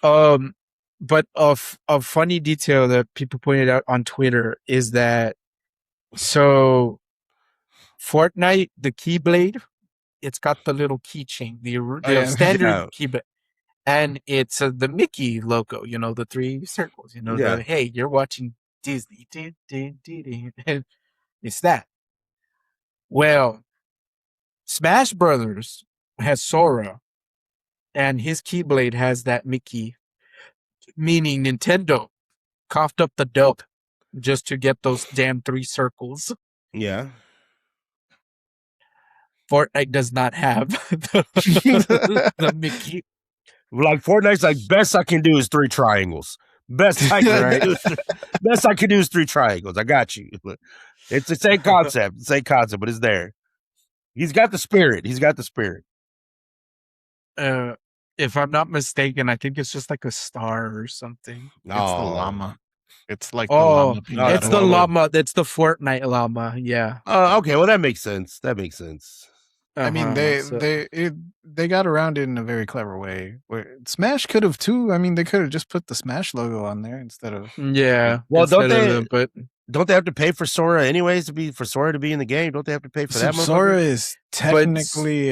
But a funny detail that people pointed out on Twitter is that so Fortnite, the Keyblade, it's got the little keychain, the standard Keyblade. And it's the Mickey logo, you know, the 3 circles, you know, the, hey, you're watching Disney. And it's that. Well, Smash Brothers has Sora, and his Keyblade has that Mickey, meaning Nintendo coughed up the dope just to get those damn 3 circles. Yeah. Fortnite does not have the Mickey. Like Fortnite's like, best I can do is 3 triangles. Best I can do is 3 triangles. I got you. It's the same concept, but it's there. He's got the spirit. If I'm not mistaken, I think it's just like a star or something. It's the llama. It's like the llama. It's the llama. It's the Fortnite llama. Yeah. Okay. Well, that makes sense. I mean, they got around it in a very clever way. Where Smash could have too. I mean, they could have just put the Smash logo on there instead of. Yeah. Well, don't they? don't they have to pay for Sora anyways for Sora to be in the game? Don't they have to pay for that? Sora is technically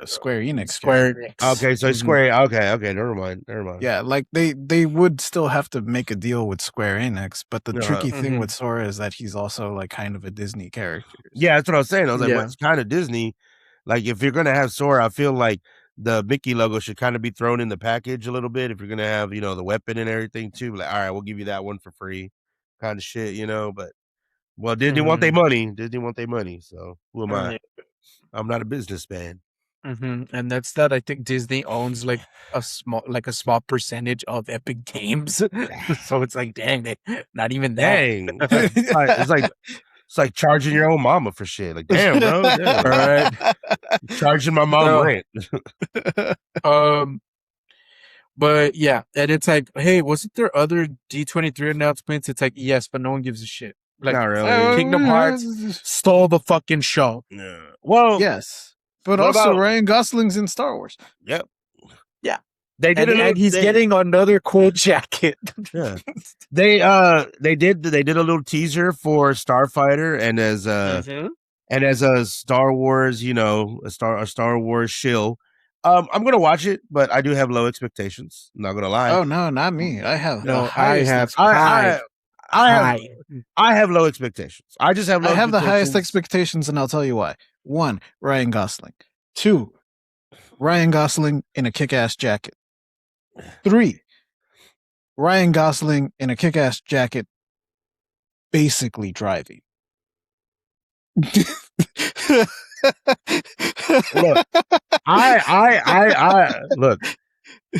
Square Enix. Square Enix. Okay, so Square. Okay, never mind. Yeah, like they would still have to make a deal with Square Enix, but the tricky thing with Sora is that he's also like kind of a Disney character. Yeah, that's what I was saying. I was like, well, it's kind of Disney. Like, if you're gonna have Sora, I feel like the Mickey logo should kind of be thrown in the package a little bit. If you're gonna have, the weapon and everything too, like, all right, we'll give you that one for free, kind of shit, But well, Disney want their money. Disney want their money. So who am I? I'm not a businessman. And that's that. I think Disney owns like a small percentage of Epic Games, so it's like, dang, not even that. Dang, it's like charging your own mama for shit. Like, damn, bro, damn. All right, charging my mom rent. But yeah, and it's like, hey, wasn't there other D23 announcements? It's like, yes, but no one gives a shit. Like, not really. Kingdom Hearts stole the fucking show. Yeah. Well, yes, but also Ryan Gosling's in Star Wars. Yep. Yeah. They did, and he's getting another cool jacket. Yeah. They did a little teaser for Starfighter, and as a Star Wars, a Star Wars shill. I'm gonna watch it, but I do have low expectations. I'm not gonna lie. Oh no, not me. I have I have low expectations. I just have. I have the highest expectations, and I'll tell you why. 1, Ryan Gosling. 2, Ryan Gosling in a kick-ass jacket. 3, Ryan Gosling in a kick-ass jacket, basically driving. Look, I look.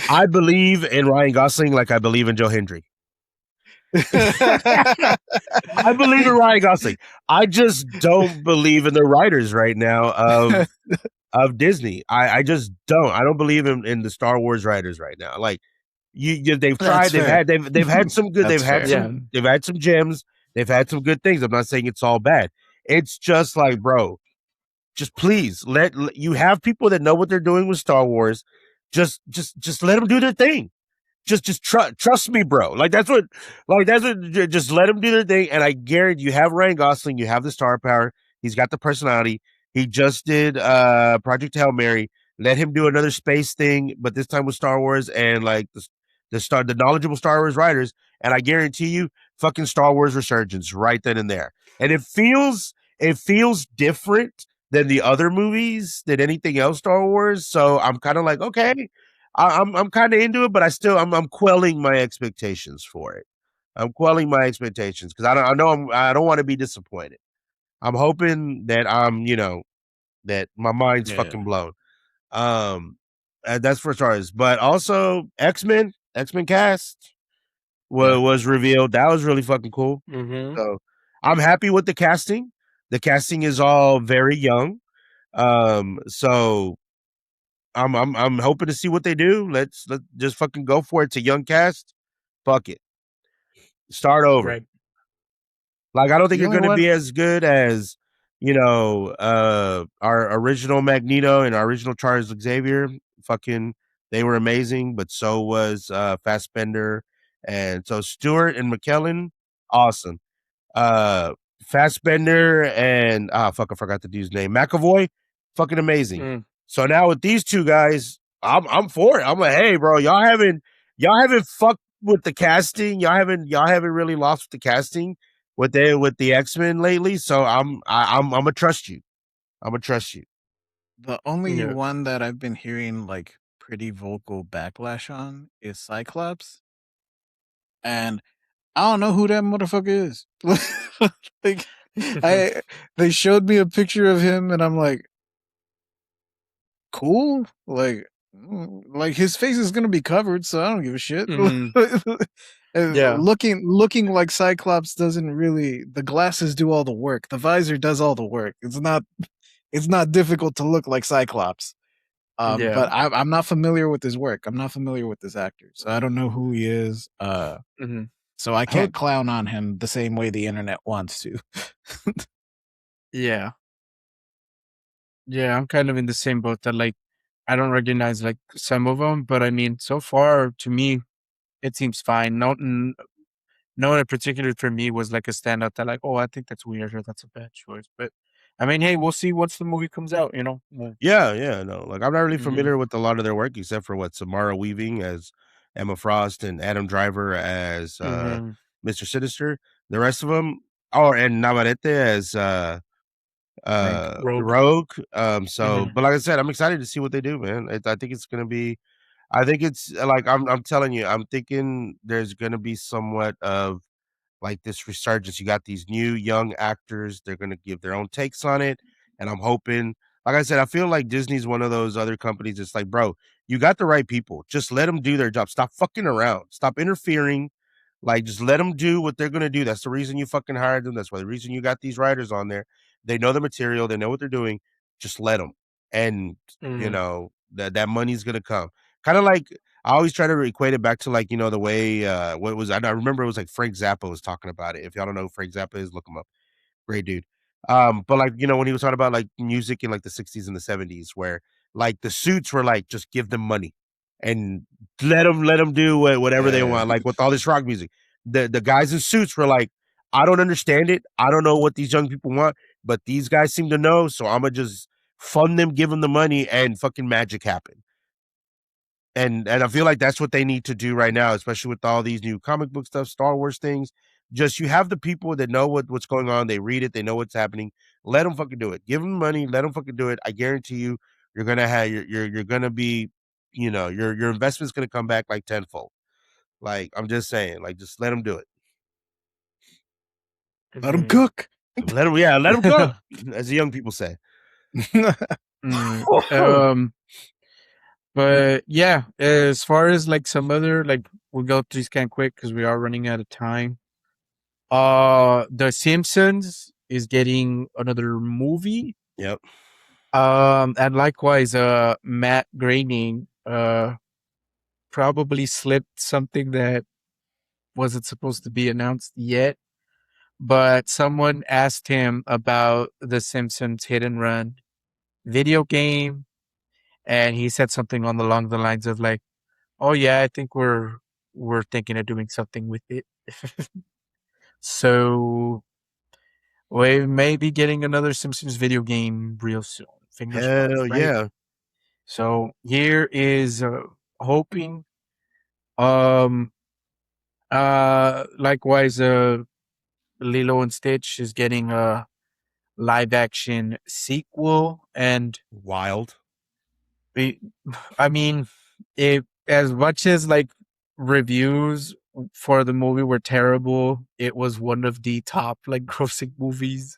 I believe in Ryan Gosling like I believe in Joe Hendry. I believe in Ryan Gosling. I just don't believe in the writers right now of Disney. I just don't. I don't believe in the Star Wars writers right now. Like they've tried. They've had some good. They've had some gems. They've had some good things. I'm not saying it's all bad. It's just like, bro, just please let you have people that know what they're doing with Star Wars. Just let them do their thing. Just trust me, bro. Just let him do their thing. And I guarantee you have Ryan Gosling, you have the star power. He's got the personality. He just did Project Hail Mary. Let him do another space thing, but this time with Star Wars and like the knowledgeable Star Wars writers. And I guarantee you, fucking Star Wars resurgence right then and there. And it feels different than the other movies, than anything else Star Wars. So I'm kind of like, okay, I'm kind of into it, but I'm quelling my expectations for it. I'm quelling my expectations because I don't want to be disappointed. I'm hoping that that my mind's fucking blown. That's for starters, but also X-Men cast was revealed. That was really fucking cool. Mm-hmm. So I'm happy with the casting. The casting is all very young. So I'm hoping to see what they do. Let's just fucking go for it. It's a young cast. Fuck it. Start over. Right. Like, I don't think you're going to be as good as, our original Magneto and our original Charles Xavier. Fucking, they were amazing, but so was Fassbender. And so Stewart and McKellen, awesome. Fassbender and I forgot the dude's name. McAvoy, fucking amazing. So now with these two guys, I'm for it. I'm like, hey, bro, y'all haven't fucked with the casting. Y'all haven't really lost with the casting with the X-Men lately. So I'm gonna trust you. I'm gonna trust you. The only one that I've been hearing like pretty vocal backlash on is Cyclops, and I don't know who that motherfucker is. Like, they showed me a picture of him, and I'm like, cool. Like his face is gonna be covered, so I don't give a shit. Looking like Cyclops doesn't really. The glasses do all the work. The visor does all the work. It's not difficult to look like Cyclops. But I'm not familiar with his work. I'm not familiar with this actor, so I don't know who he is. So I can't clown on him the same way the internet wants to. Yeah, I'm kind of in the same boat that like I don't recognize like some of them, but I mean, so far to me, it seems fine. no one in particular for me was like a standout that like, oh, I think that's weird or that's a bad choice. But I mean, hey, we'll see once the movie comes out. Yeah, no. Like I'm not really familiar with a lot of their work except for what Samara Weaving as Emma Frost and Adam Driver as Mr. Sinister. The rest of them, and Navarrete as Rogue. But like I said, I'm excited to see what they do, man. I think it's gonna be. I think it's like I'm telling you, I'm thinking there's gonna be somewhat of like this resurgence. You got these new young actors, they're gonna give their own takes on it. And I'm hoping, like I said, I feel like Disney's one of those other companies. It's like, bro, you got the right people. Just let them do their job. Stop fucking around. Stop interfering. Like, just let them do what they're gonna do. That's the reason you fucking hired them. That's why the reason you got these writers on there. They know the material, they know what they're doing. Just let them. And you know, that money's gonna come. Kind of like I always try to equate it back to like, the way what was I remember it was like Frank Zappa was talking about it. If y'all don't know who Frank Zappa is, look him up. Great dude. But like, when he was talking about like music in like the 60s and the 70s, where like the suits were like, just give them money and let them do whatever they want. Like with all this rock music, the guys in suits were like, I don't understand it. I don't know what these young people want, but these guys seem to know. So I'm gonna just fund them, give them the money, and fucking magic happen. And I feel like that's what they need to do right now, especially with all these new comic book stuff, Star Wars things. Just you have the people that know what's going on. They read it. They know what's happening. Let them fucking do it. Give them money. Let them fucking do it. I guarantee you, you're gonna have you're gonna be, your investment's gonna come back like tenfold. Like I'm just saying, like just let them do it. Let them cook. Let them cook, as the young people say. But yeah, as far as like some other, like we'll go through these kind of quick because we are running out of time. The Simpsons is getting another movie. Yep. And likewise, Matt Groening probably slipped something that wasn't supposed to be announced yet, but someone asked him about the Simpsons Hit and Run video game, and he said something along the lines of like, "Oh yeah, I think we're thinking of doing something with it." So we may be getting another Simpsons video game real soon. Fingers crossed, right? Yeah. So here is hoping. Likewise, Lilo and Stitch is getting a live action sequel, and wild. I mean, as much as like reviews for the movie were terrible, it was one of the top like grossing movies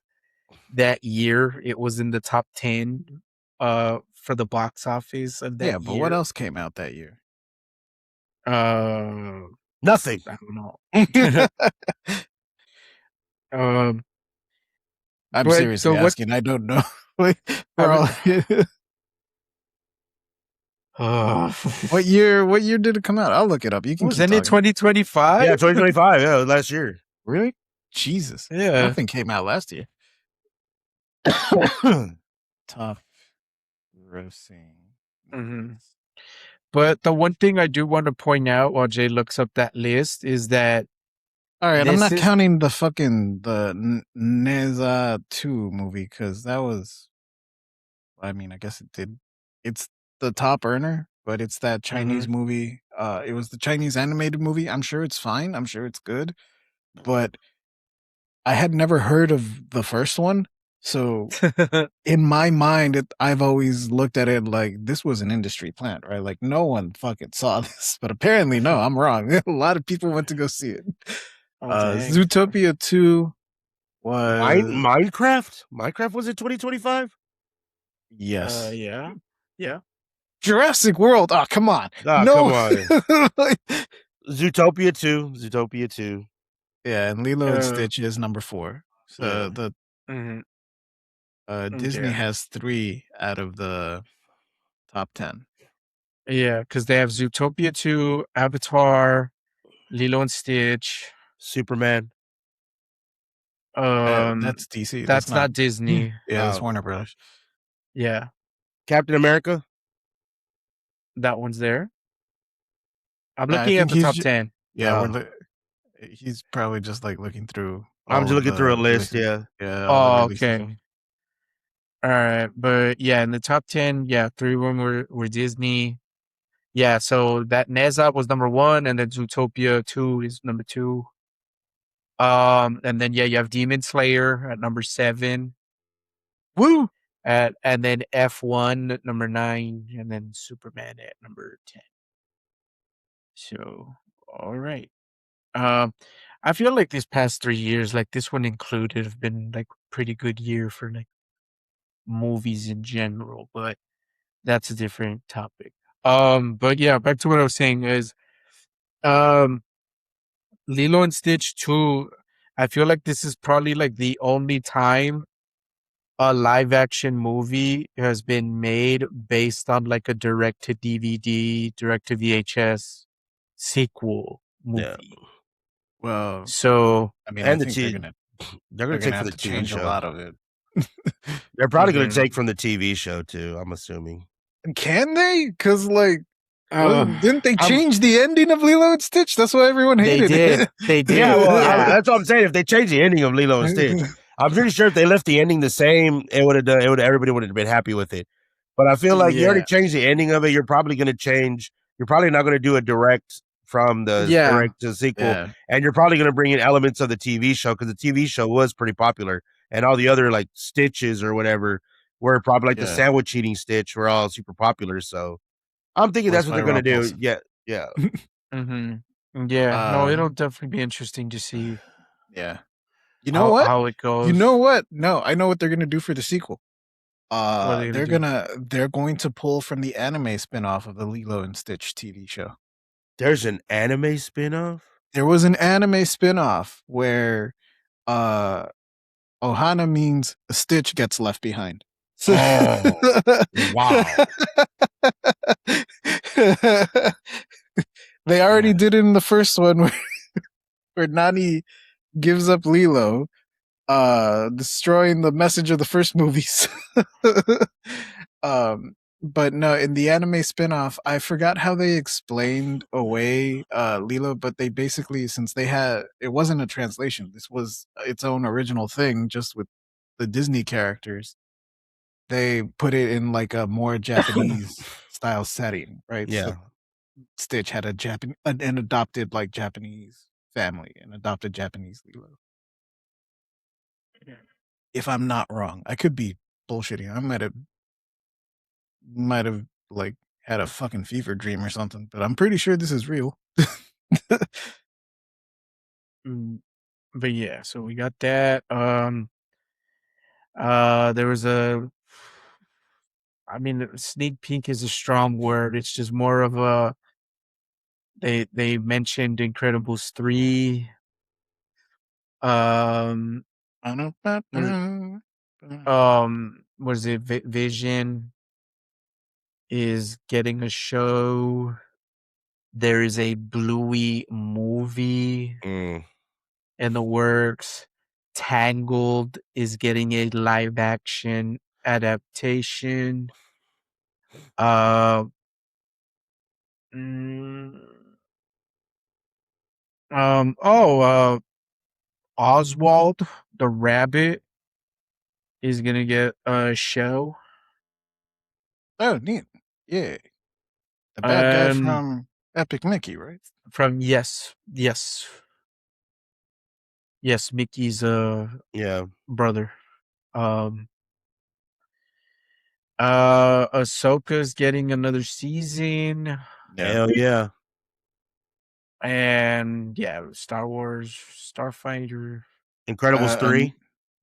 that year. It was in the top 10 for the box office of that year. Yeah, but what else came out that year? Nothing. I don't know. I'm seriously asking. I don't know. What year did it come out? I'll look it up. You can. Wasn't it 2025? Yeah, 2025. Yeah, last year. Really? Jesus. Yeah. Nothing came out last year. Top grossing. Mm-hmm. But the one thing I do want to point out while Jay looks up that list is that. All right, I'm not counting the fucking Neza 2 movie because that was. I mean, I guess it did. It's the top earner, but it's that Chinese movie. It was the Chinese animated movie. I'm sure it's fine. I'm sure it's good, but I had never heard of the first one. So in my mind, I've always looked at it like this was an industry plant, right? Like no one fucking saw this, but apparently no, I'm wrong. A lot of people went to go see it. Zootopia 2 was Minecraft. Minecraft was it 2025? Yes. Yeah. Jurassic World. Oh, come on. No. Come on. Zootopia 2. Yeah, and Lilo and Stitch is number 4. So Disney has 3 out of the top 10. Yeah, because they have Zootopia 2, Avatar, Lilo and Stitch, Superman. That's DC. That's not Disney. Yeah, that's Warner Brothers. Yeah. Captain America. That one's there. I'm looking at the top 10. Yeah, He's probably just like looking through. I'm just looking through a list. Yeah. All the Oh, releases. okay. All right, but yeah, in the top 10, yeah, 3 of them were Disney. Yeah, so that Nezab was number 1, and then Zootopia 2 is number 2. And then yeah, you have Demon Slayer at number 7. Woo! And then F1 at number 9, and then Superman at number 10. So, all right. I feel like these past 3 years, like this one included, have been like pretty good year for like movies in general, but that's a different topic. But yeah, back to what I was saying is, Lilo and Stitch 2, I feel like this is probably like the only time a live action movie has been made based on like a direct to DVD, direct to VHS sequel movie. Yeah. Well, so I mean, and I think they're gonna take have from the to TV change show. a lot of it. They're probably gonna take from the TV show too. I'm assuming. Can they? Because like, didn't they change the ending of Lilo and Stitch? That's why everyone hated it. They did. Yeah, well, that's what I'm saying. If they change the ending of Lilo and Stitch, I'm pretty sure if they left the ending the same, it would have done. Everybody would have been happy with it. But I feel like you already changed the ending of it. You're probably going to change. You're probably not going to do a direct from the direct to sequel, and you're probably going to bring in elements of the TV show because the TV show was pretty popular, and all the other like Stitches or whatever were probably like the sandwich eating Stitch were all super popular. So I'm thinking that's what they're going to do. Yeah. Yeah, no, it'll definitely be interesting to see. Yeah. You know what? How it goes. You know what? No, I know what they're gonna do for the sequel. They're going to pull from the anime spinoff of the Lilo and Stitch TV show. There's an anime spinoff? There was an anime spinoff where Ohana means a Stitch gets left behind. Wow. They already did it in the first one where Nani gives up Lilo, destroying the message of the first movies. But no, in the anime spinoff, I forgot how they explained away Lilo, but they basically, since it wasn't a translation, this was its own original thing, just with the Disney characters. They put it in like a more Japanese style setting, right? Yeah. So Stitch had an adopted like Japanese family, an adopted Japanese Lilo. If I'm not wrong, I could be bullshitting. I might have like had a fucking fever dream or something, but I'm pretty sure this is real. But yeah, so we got that. There was sneak peek is a strong word. It's just more of a, they mentioned Incredibles 3. Was it Vision is getting a show. There is a Bluey movie in the works. Tangled is getting a live action adaptation. Oswald the Rabbit is gonna get a show. Oh, neat. Yeah. The bad guy from Epic Mickey, right? From yes, Mickey's brother. Ahsoka's getting another season. Hell yeah. And yeah, Star Wars, Starfighter, Incredibles 3.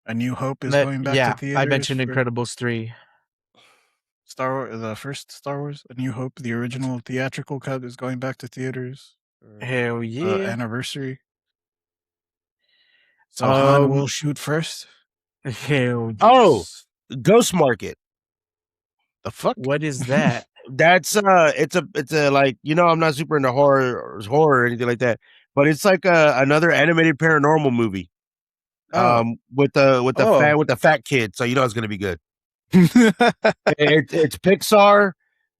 A New Hope is going back to theaters. I mentioned Incredibles 3. The first Star Wars, A New Hope, the original theatrical cut is going back to theaters. Hell yeah. Anniversary. So Han will shoot first. Hell yes. Oh, Ghost Market. The fuck? What is that? That's it's a like, I'm not super into horror or anything like that, but it's like another animated paranormal movie. With the fat kid, so it's gonna be good. It's Pixar,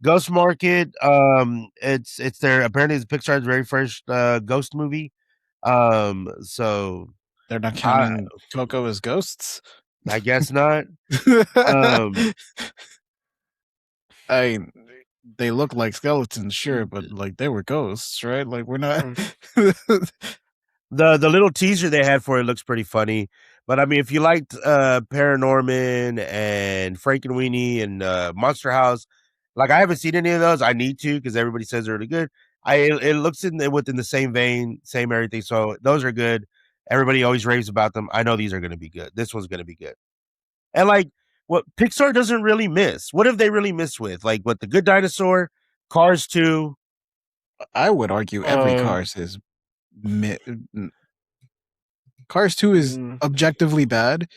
Ghost Market. It's apparently it's Pixar's very first ghost movie. So they're not counting Coco as ghosts. I guess not. They look like skeletons, sure, but like they were ghosts, right? Like we're not. The little teaser they had for it looks pretty funny. But I mean, if you liked Paranorman and Frankenweenie and Monster House, like I haven't seen any of those. I need to because everybody says they're really good. It looks within the same vein, same everything. So those are good. Everybody always raves about them. I know these are going to be good. This one's going to be good. And like what Pixar doesn't really miss. What have they really missed with? Like what The Good Dinosaur, Cars 2. I would argue every Cars is Cars 2 is objectively bad,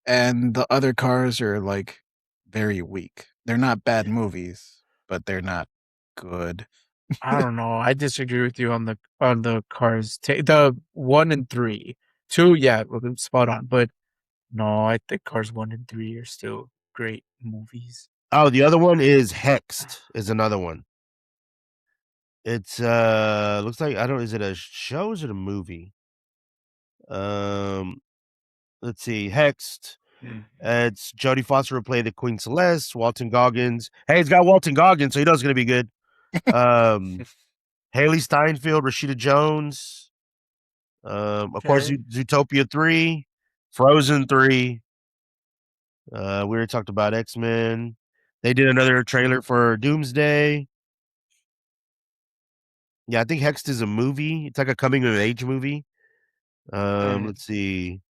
and the other Cars are like very weak. They're not bad movies, but they're not good. I don't know. I disagree with you on the Cars. The 1 and 3, 2, yeah, spot on. But no, I think Cars 1 and 3 are still great movies. Oh, the other one is Hexed. Is another one. It's looks like is it a show or is it a movie? Let's see, Hexed. It's Jodie Foster will play the Queen Celeste, Walton Goggins. Hey, it's got Walton Goggins, so he knows it's gonna be good. Haley Steinfeld, Rashida Jones. Of course, Zootopia 3, Frozen 3. We already talked about X-Men. They did another trailer for Doomsday. Yeah, I think Hexed is a movie. It's like a coming of age movie. Let's see.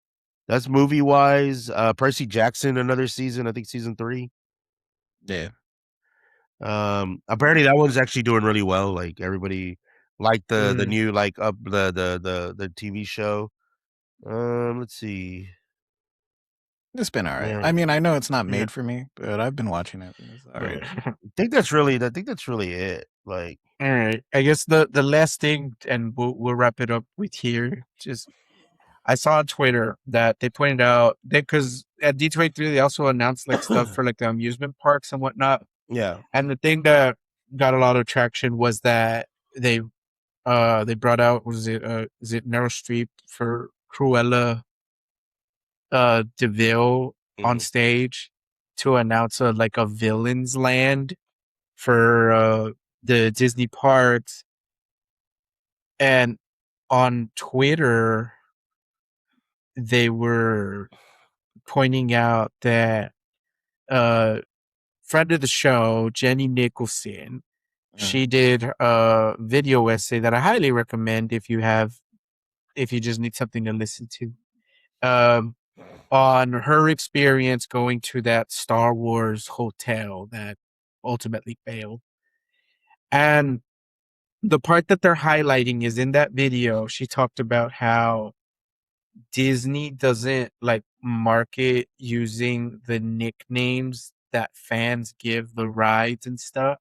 That's movie wise. Percy Jackson, another season. I think season 3. Yeah. Apparently that one's actually doing really well. Like everybody liked the new the TV show. Let's see. It's been all right. Yeah. I mean, I know it's not made for me, but I've been watching it. It's all right. I think that's really it. Like, all right. I guess the last thing, and we'll wrap it up with here. Just I saw on Twitter that they pointed out that because at D23 they also announced like stuff for like the amusement parks and whatnot. Yeah. And the thing that got a lot of traction was that they brought out is it Meryl Streep for Cruella DeVille on stage to announce a villain's land for the Disney parks. And on Twitter they were pointing out that friend of the show, Jenny Nicholson, she did a video essay that I highly recommend if you just need something to listen to. On her experience going to that Star Wars hotel that ultimately failed. And the part that they're highlighting is in that video, she talked about how Disney doesn't market using the nicknames that fans give the rides and stuff.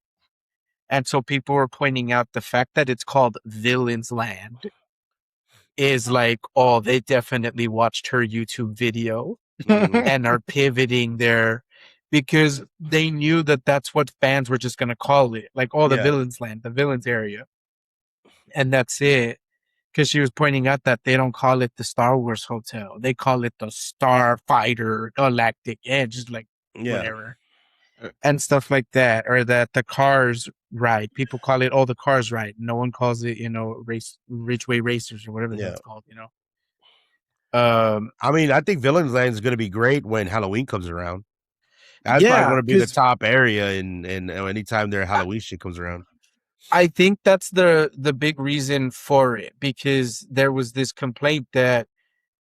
And so people were pointing out the fact that it's called Villain's Land is like, oh, they definitely watched her YouTube video and are pivoting there because they knew that that's what fans were just going to call it. Like, oh, the Villain's Land, the Villain's Area. And that's it. Because she was pointing out that they don't call it the Star Wars Hotel. They call it the Starfighter Galactic Edge, whatever. And stuff like that. Or that the Cars ride. People call it, the Cars ride. No one calls it, Ridgeway Racers or whatever that's called, I mean, I think Villain's Land is going to be great when Halloween comes around. That's probably going to be the top area in anytime their Halloween shit comes around. I think that's the big reason for it, because there was this complaint that,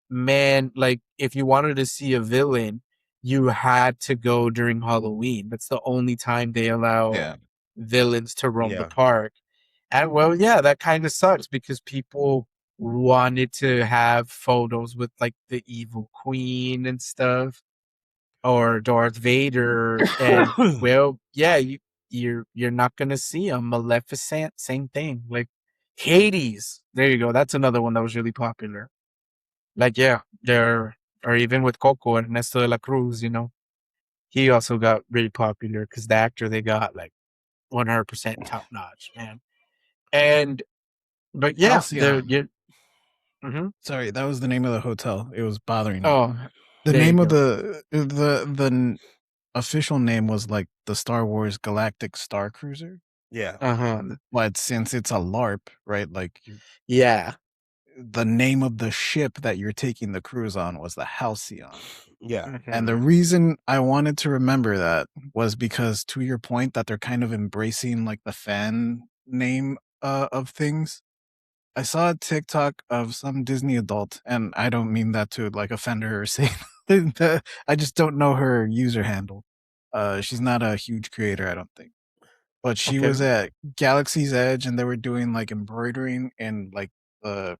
man, if you wanted to see a villain, you had to go during Halloween. That's the only time they allow villains to roam the park. And that kind of sucks because people wanted to have photos with the evil queen and stuff, or Darth Vader, and you're not gonna see them. Maleficent, same thing. Like Hades, there you go. That's another one that was really popular. Or even with Coco, Ernesto de la Cruz, he also got really popular because the actor they got 100% top notch, man. But Mm-hmm. Sorry, that was the name of the hotel. It was bothering me. Oh, The there you name of go. the official name was like the Star Wars Galactic Star Cruiser. Yeah. But since it's a LARP, right? Like Yeah. the name of the ship that you're taking the cruise on was the Halcyon. Yeah. And the reason I wanted to remember that was because, to your point, that they're kind of embracing like the fan name of things. I saw a TikTok of some Disney adult, and I don't mean that to like offend her or say that. I just don't know her user handle. She's not a huge creator, I don't think. But she was at Galaxy's Edge, and they were doing like embroidering in like the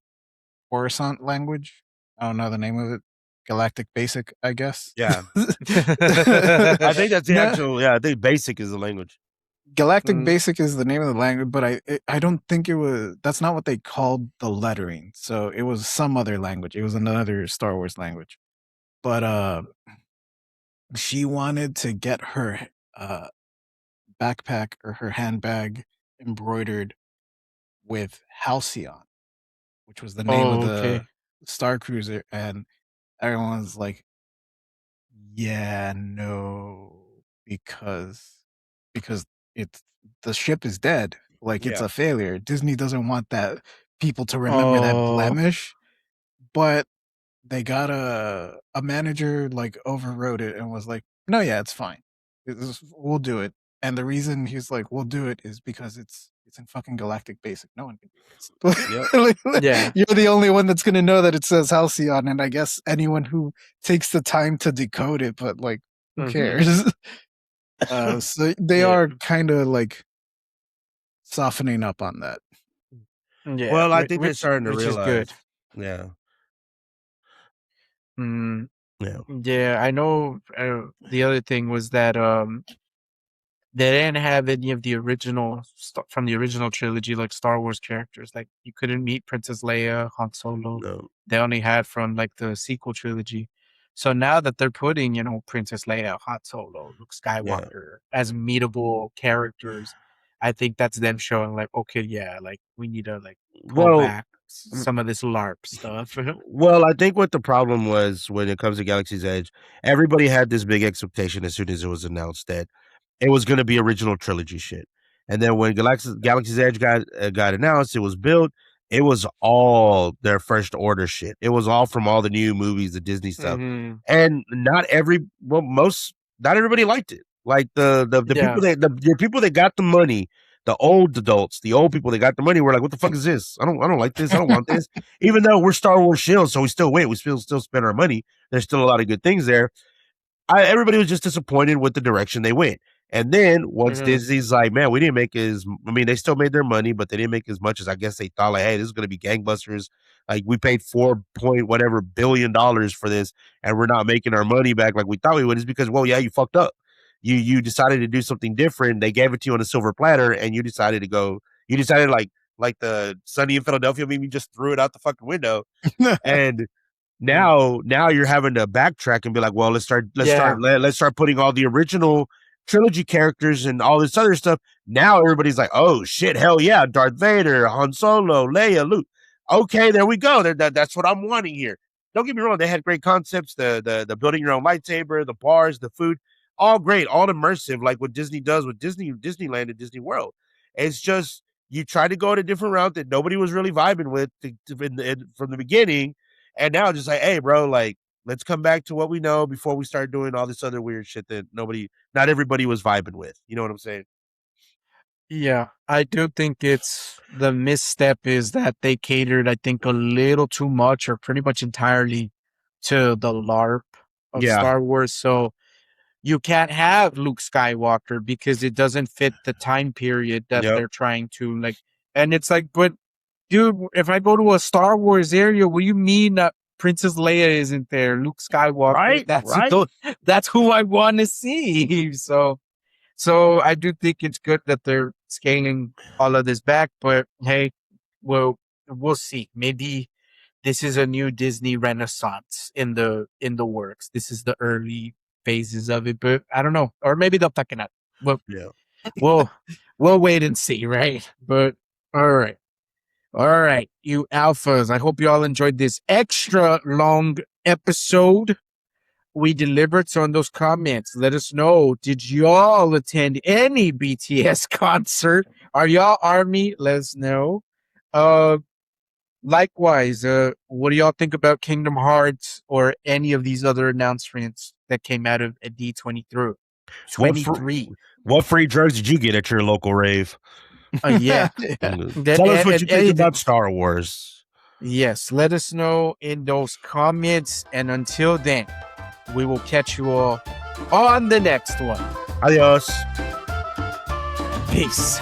Coruscant language. I don't know the name of it. Galactic Basic, I guess. Yeah. I think that's the actual. Yeah, I think Basic is the language. Galactic Basic is the name of the language, but I don't think it was. That's not what they called the lettering. So it was some other language. It was another Star Wars language. But she wanted to get her backpack or her handbag embroidered with Halcyon, which was the name of the Star Cruiser, and everyone's like, "Yeah, no, because it's the ship is dead. Like it's a failure. Disney doesn't want that people to remember that blemish." But they got a manager like overrode it and was like, "No, yeah, it's fine. We'll do it." And the reason he's like, "We'll do it," is because it's in fucking Galactic Basic. No one can do this. Yeah. You're the only one that's gonna know that it says Halcyon, and I guess anyone who takes the time to decode it. But like, who cares? So they are kind of like softening up on that. Yeah. Well, I think they're starting to which realize. is good. Yeah. Yeah. Yeah, I know. The other thing was that they didn't have any of the original from the original trilogy, like Star Wars characters. Like you couldn't meet Princess Leia, Han Solo. No. They only had from like the sequel trilogy. So now that they're putting, Princess Leia, Han Solo, Luke Skywalker as meetable characters, I think that's them showing like, okay, yeah, like we need to like pull back some of this LARP stuff. Well, I think what the problem was when it comes to Galaxy's Edge, everybody had this big expectation as soon as it was announced that it was going to be original trilogy shit. And then when Galaxy's Edge got announced, it was built. It was all their first order shit. It was all from all the new movies, the Disney stuff, and not everybody liked it. Like the people that got the money, the old adults, the old people that got the money were like, "What the fuck is this? I don't like this. I don't want this." Even though we're Star Wars shills, so we still wait. We still spend our money. There's still a lot of good things there. Everybody was just disappointed with the direction they went. And then once Disney's like, "Man, we didn't make they still made their money, but they didn't make as much as I guess they thought. Like, hey, this is going to be gangbusters. Like, we paid $4 billion for this, and we're not making our money back like we thought we would." Is because, well, yeah, you fucked up. You decided to do something different. They gave it to you on a silver platter, and you decided to go. You decided like the Sunny in Philadelphia meme. You just threw it out the fucking window, and now you're having to backtrack and be like, well, let's start putting all the original trilogy characters and all this other stuff. Now everybody's like, oh shit, hell yeah, Darth Vader, Han Solo, Leia, Luke. Okay, there we go. That's what I'm wanting here. Don't get me wrong, they had great concepts, the building your own lightsaber, the bars, the food, all great, all immersive, like what Disney does with Disneyland and Disney World. It's just you try to go at a different route that nobody was really vibing with from the beginning. And now just like, hey, bro, like, let's come back to what we know before we start doing all this other weird shit that not everybody was vibing with. You know what I'm saying? Yeah, I do think it's the misstep is that they catered, I think, a little too much or pretty much entirely to the LARP of Star Wars. So you can't have Luke Skywalker because it doesn't fit the time period that they're trying to like. And it's like, but dude, if I go to a Star Wars area, what do you mean that Princess Leia isn't there? Luke Skywalker, right? That's who I want to see. So I do think it's good that they're scaling all of this back, but hey, we'll see. Maybe this is a new Disney renaissance in the works. This is the early phases of it, but I don't know. Or maybe they'll tuck it up. Well, we'll wait and see, right? But all right. All right, you alphas. I hope you all enjoyed this extra long episode we delivered. So in those comments, let us know, did y'all attend any BTS concert? Are y'all ARMY? Let us know. Likewise, what do y'all think about Kingdom Hearts or any of these other announcements that came out of D23? 23. What free drugs did you get at your local rave? Yeah. Tell us what you think about Star Wars. Yes, let us know in those comments. And until then, we will catch you all on the next one. Adios. Peace.